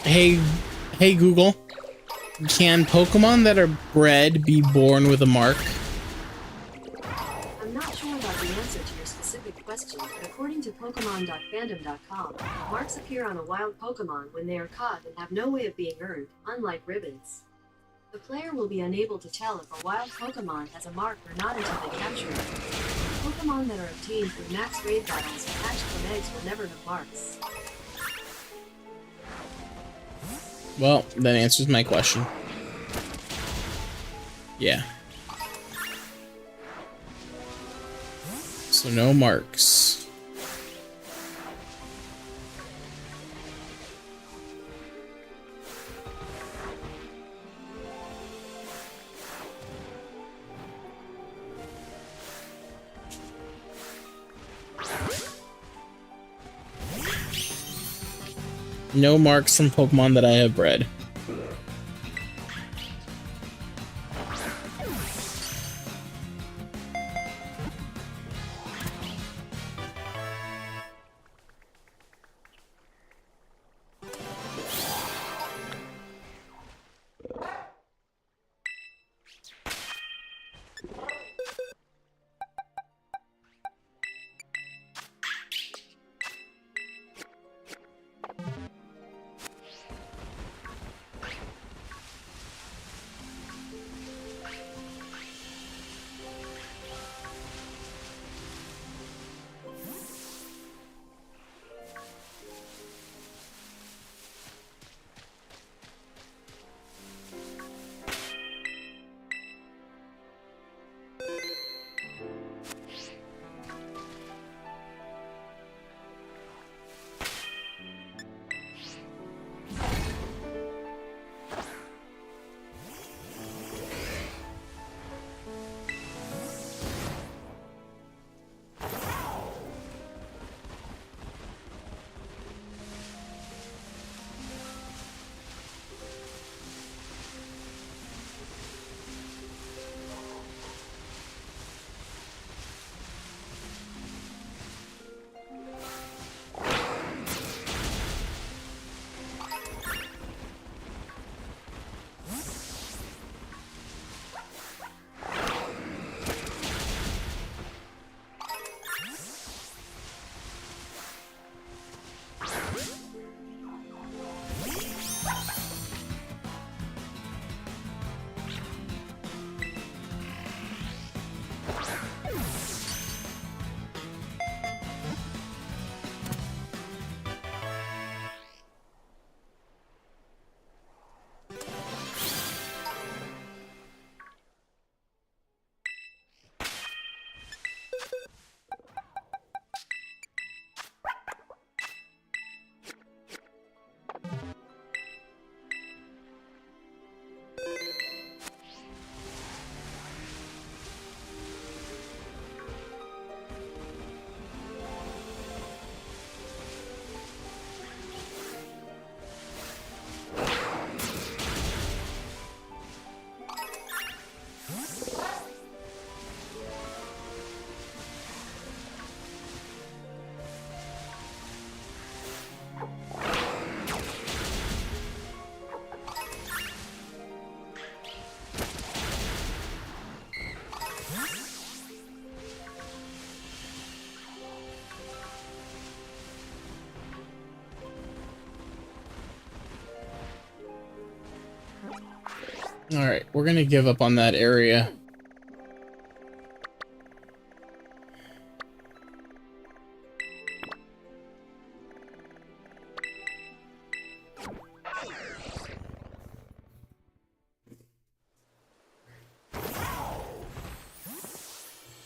Hey, hey Google, can Pokemon that are bred be born with a mark? I'm not sure about the answer to your specific question, but according to Pokemon.fandom.com, marks appear on a wild Pokemon when they are caught and have no way of being earned, unlike ribbons. The player will be unable to tell if a wild Pokemon has a mark or not until they capture it. Pokemon that are obtained through max raid battles or hatched from eggs will never have marks. Well, that answers my question. Yeah. So no marks. No marks from Pokemon that I have bred. Alright, we're gonna give up on that area.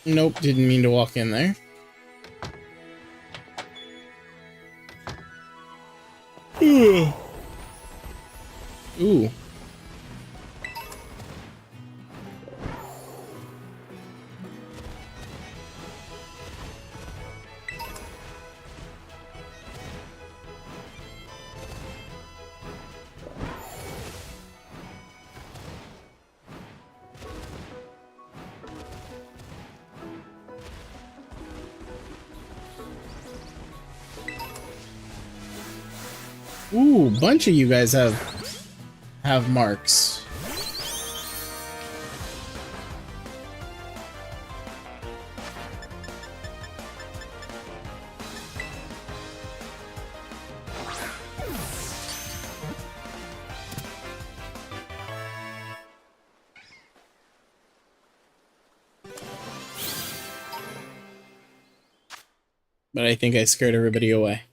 Nope, didn't mean to walk in there. Ooh. Ooh. Ooh, bunch of you guys have marks. But I think I scared everybody away.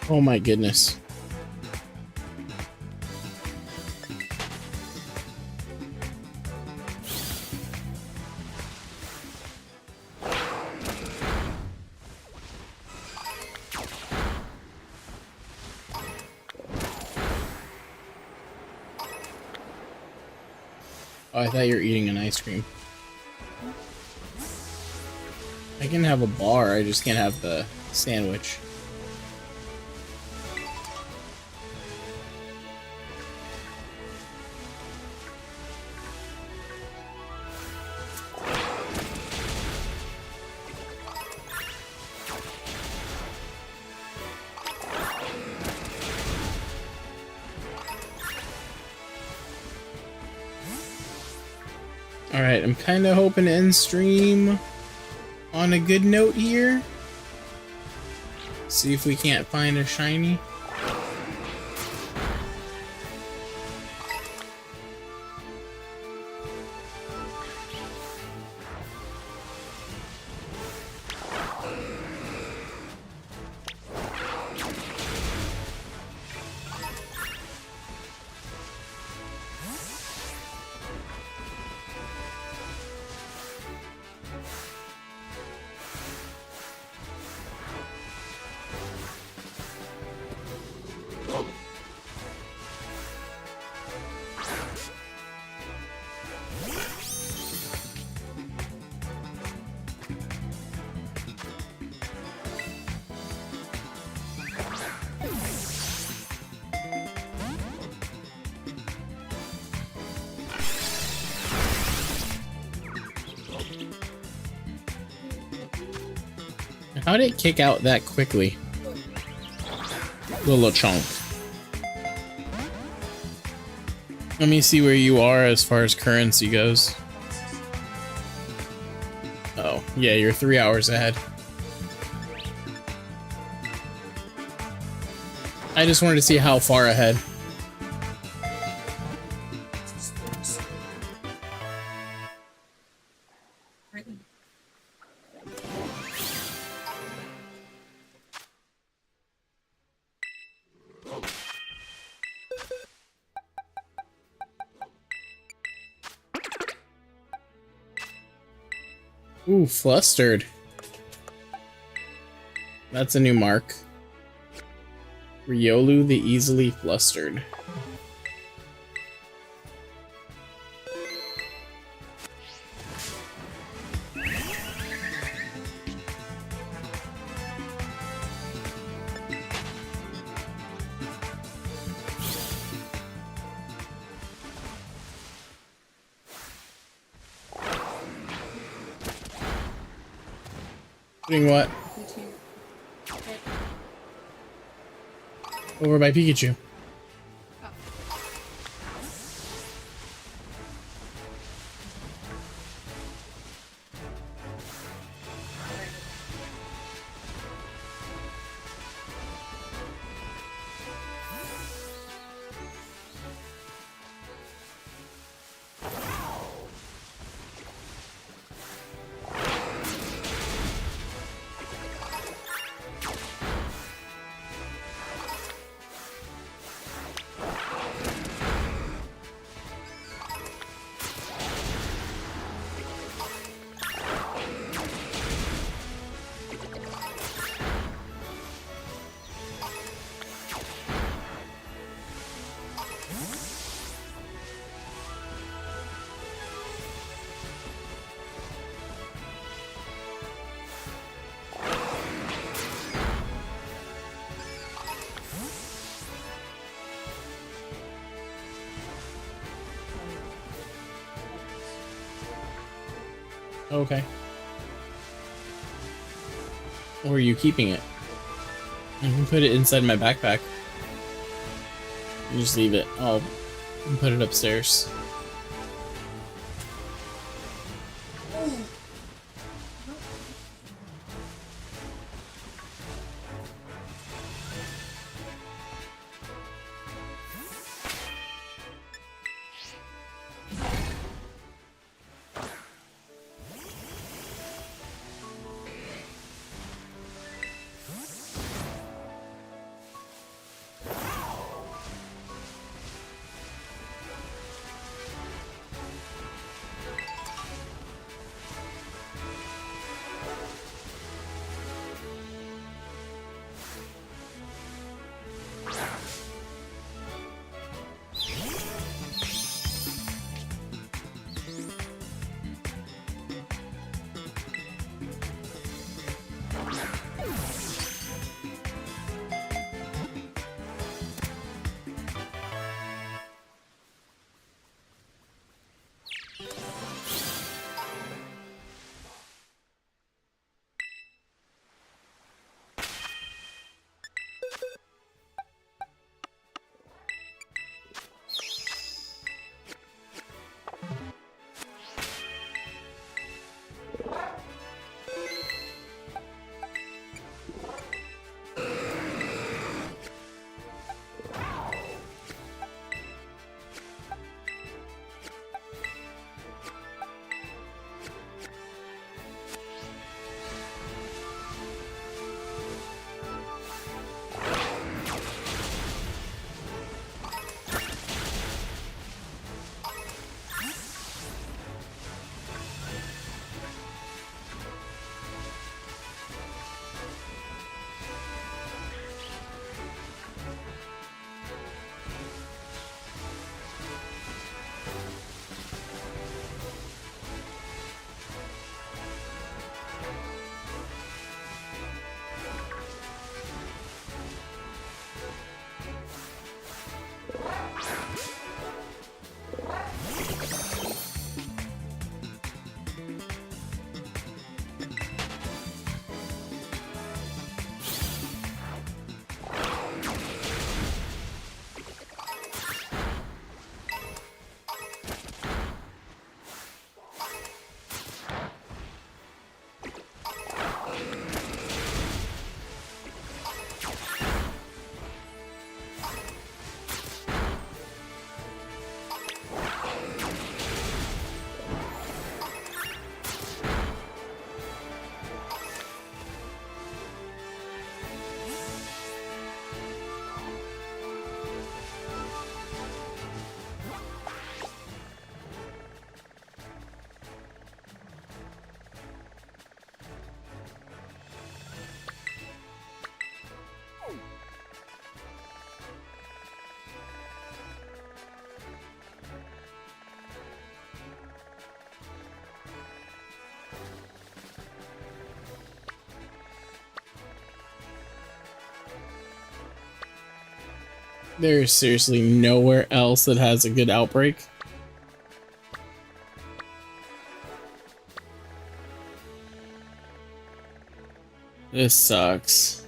Oh my goodness. Oh, I thought you were eating an ice cream. I can have a bar, I just can't have the sandwich. Alright, I'm kind of hoping to end stream on a good note here. See if we can't find a shiny. How did it kick out that quickly? Little chunk. Let me see where you are as far as currency goes. Oh, yeah, you're 3 hours ahead. I just wanted to see how far ahead. Ooh, flustered. That's a new mark. Riolu the easily flustered. Doing what? Over by Pikachu. Okay. Or are you keeping it? I can put it inside my backpack. You just leave it. I'll put it upstairs. There's seriously nowhere else that has a good outbreak. This sucks.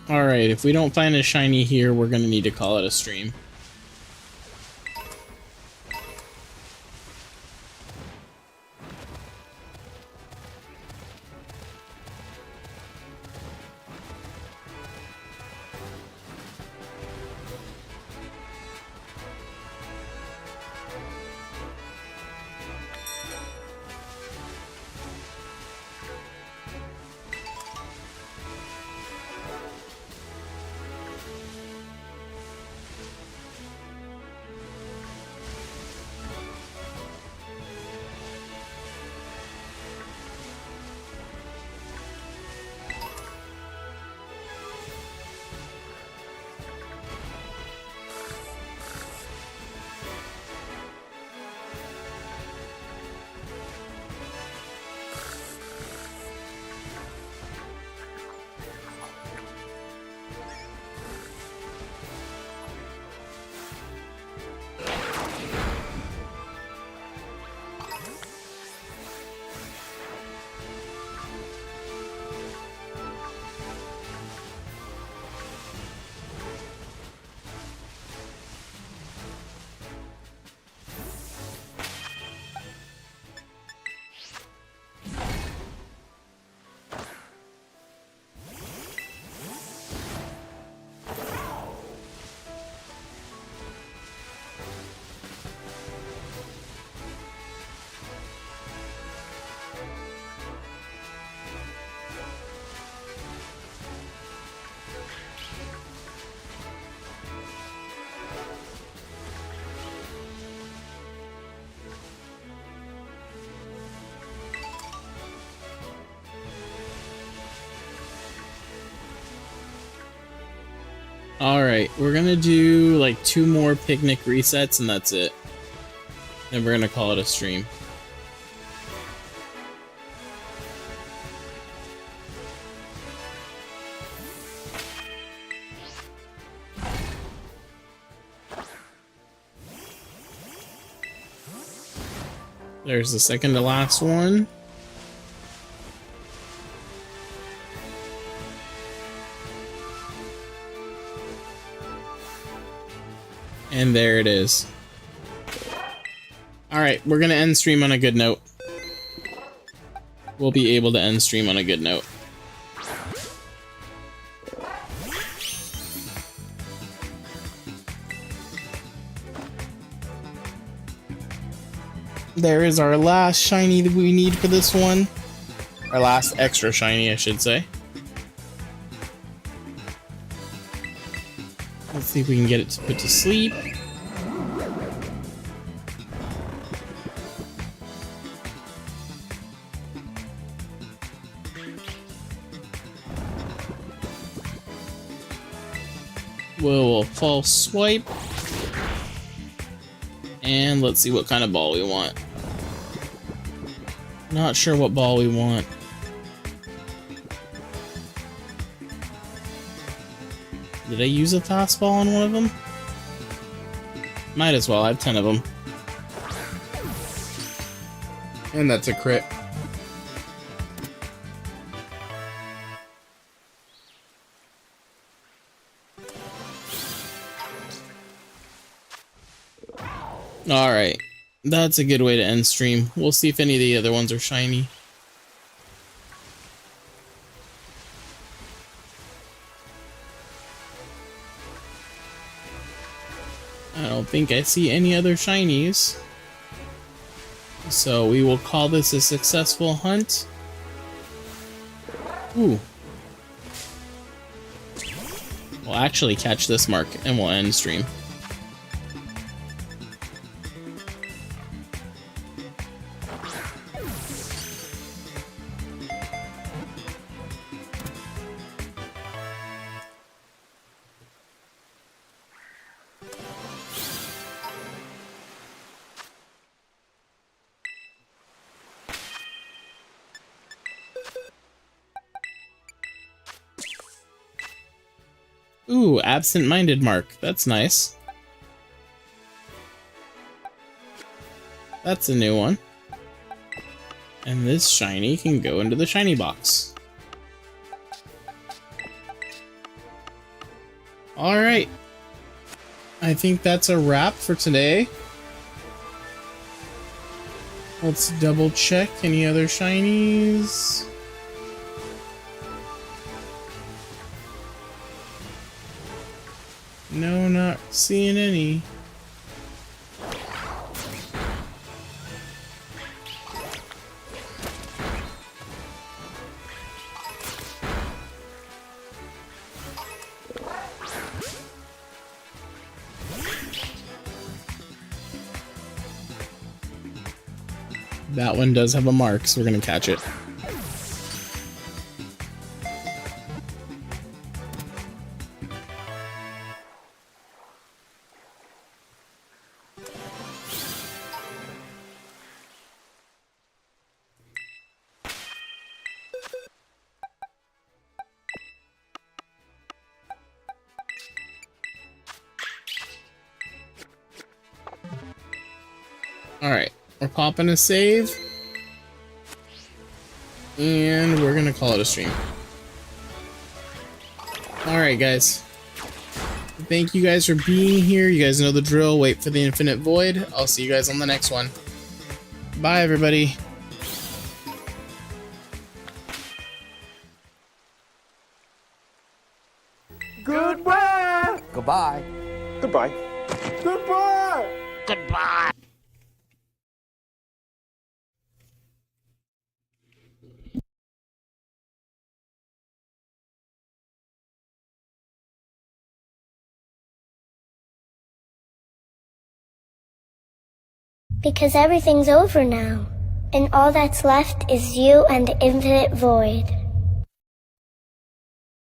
Alright, if we don't find a shiny here, we're gonna need to call it a stream. Alright, we're gonna do like 2 more picnic resets and that's it. Then we're gonna call it a stream. There's the second to last one. And there it is. Alright, we're gonna end stream on a good note. We'll be able to end stream on a good note. There is our last shiny that we need for this one. Our last extra shiny, I should say. Let's see if we can get it to put to sleep. We'll false swipe. And let's see what kind of ball we want. Not sure what ball we want. Did I use a fastball on one of them? Might as well, I have 10 of them. And that's a crit. Alright, that's a good way to end stream. We'll see if any of the other ones are shiny. I don't think I see any other shinies. So we will call this a successful hunt. Ooh. We'll actually catch this mark and we'll end stream. Ooh, absent-minded mark. That's nice. That's a new one. And this shiny can go into the shiny box. Alright. I think that's a wrap for today. Let's double check any other shinies. No, not seeing any. That one does have a mark, so we're gonna catch it. Alright, we're popping a save. And we're gonna call it a stream. Alright, guys. Thank you guys for being here. You guys know the drill. Wait for the infinite void. I'll see you guys on the next one. Bye, everybody. Goodbye. Goodbye. Goodbye. Goodbye. Goodbye. Because everything's over now, and all that's left is you and the infinite void.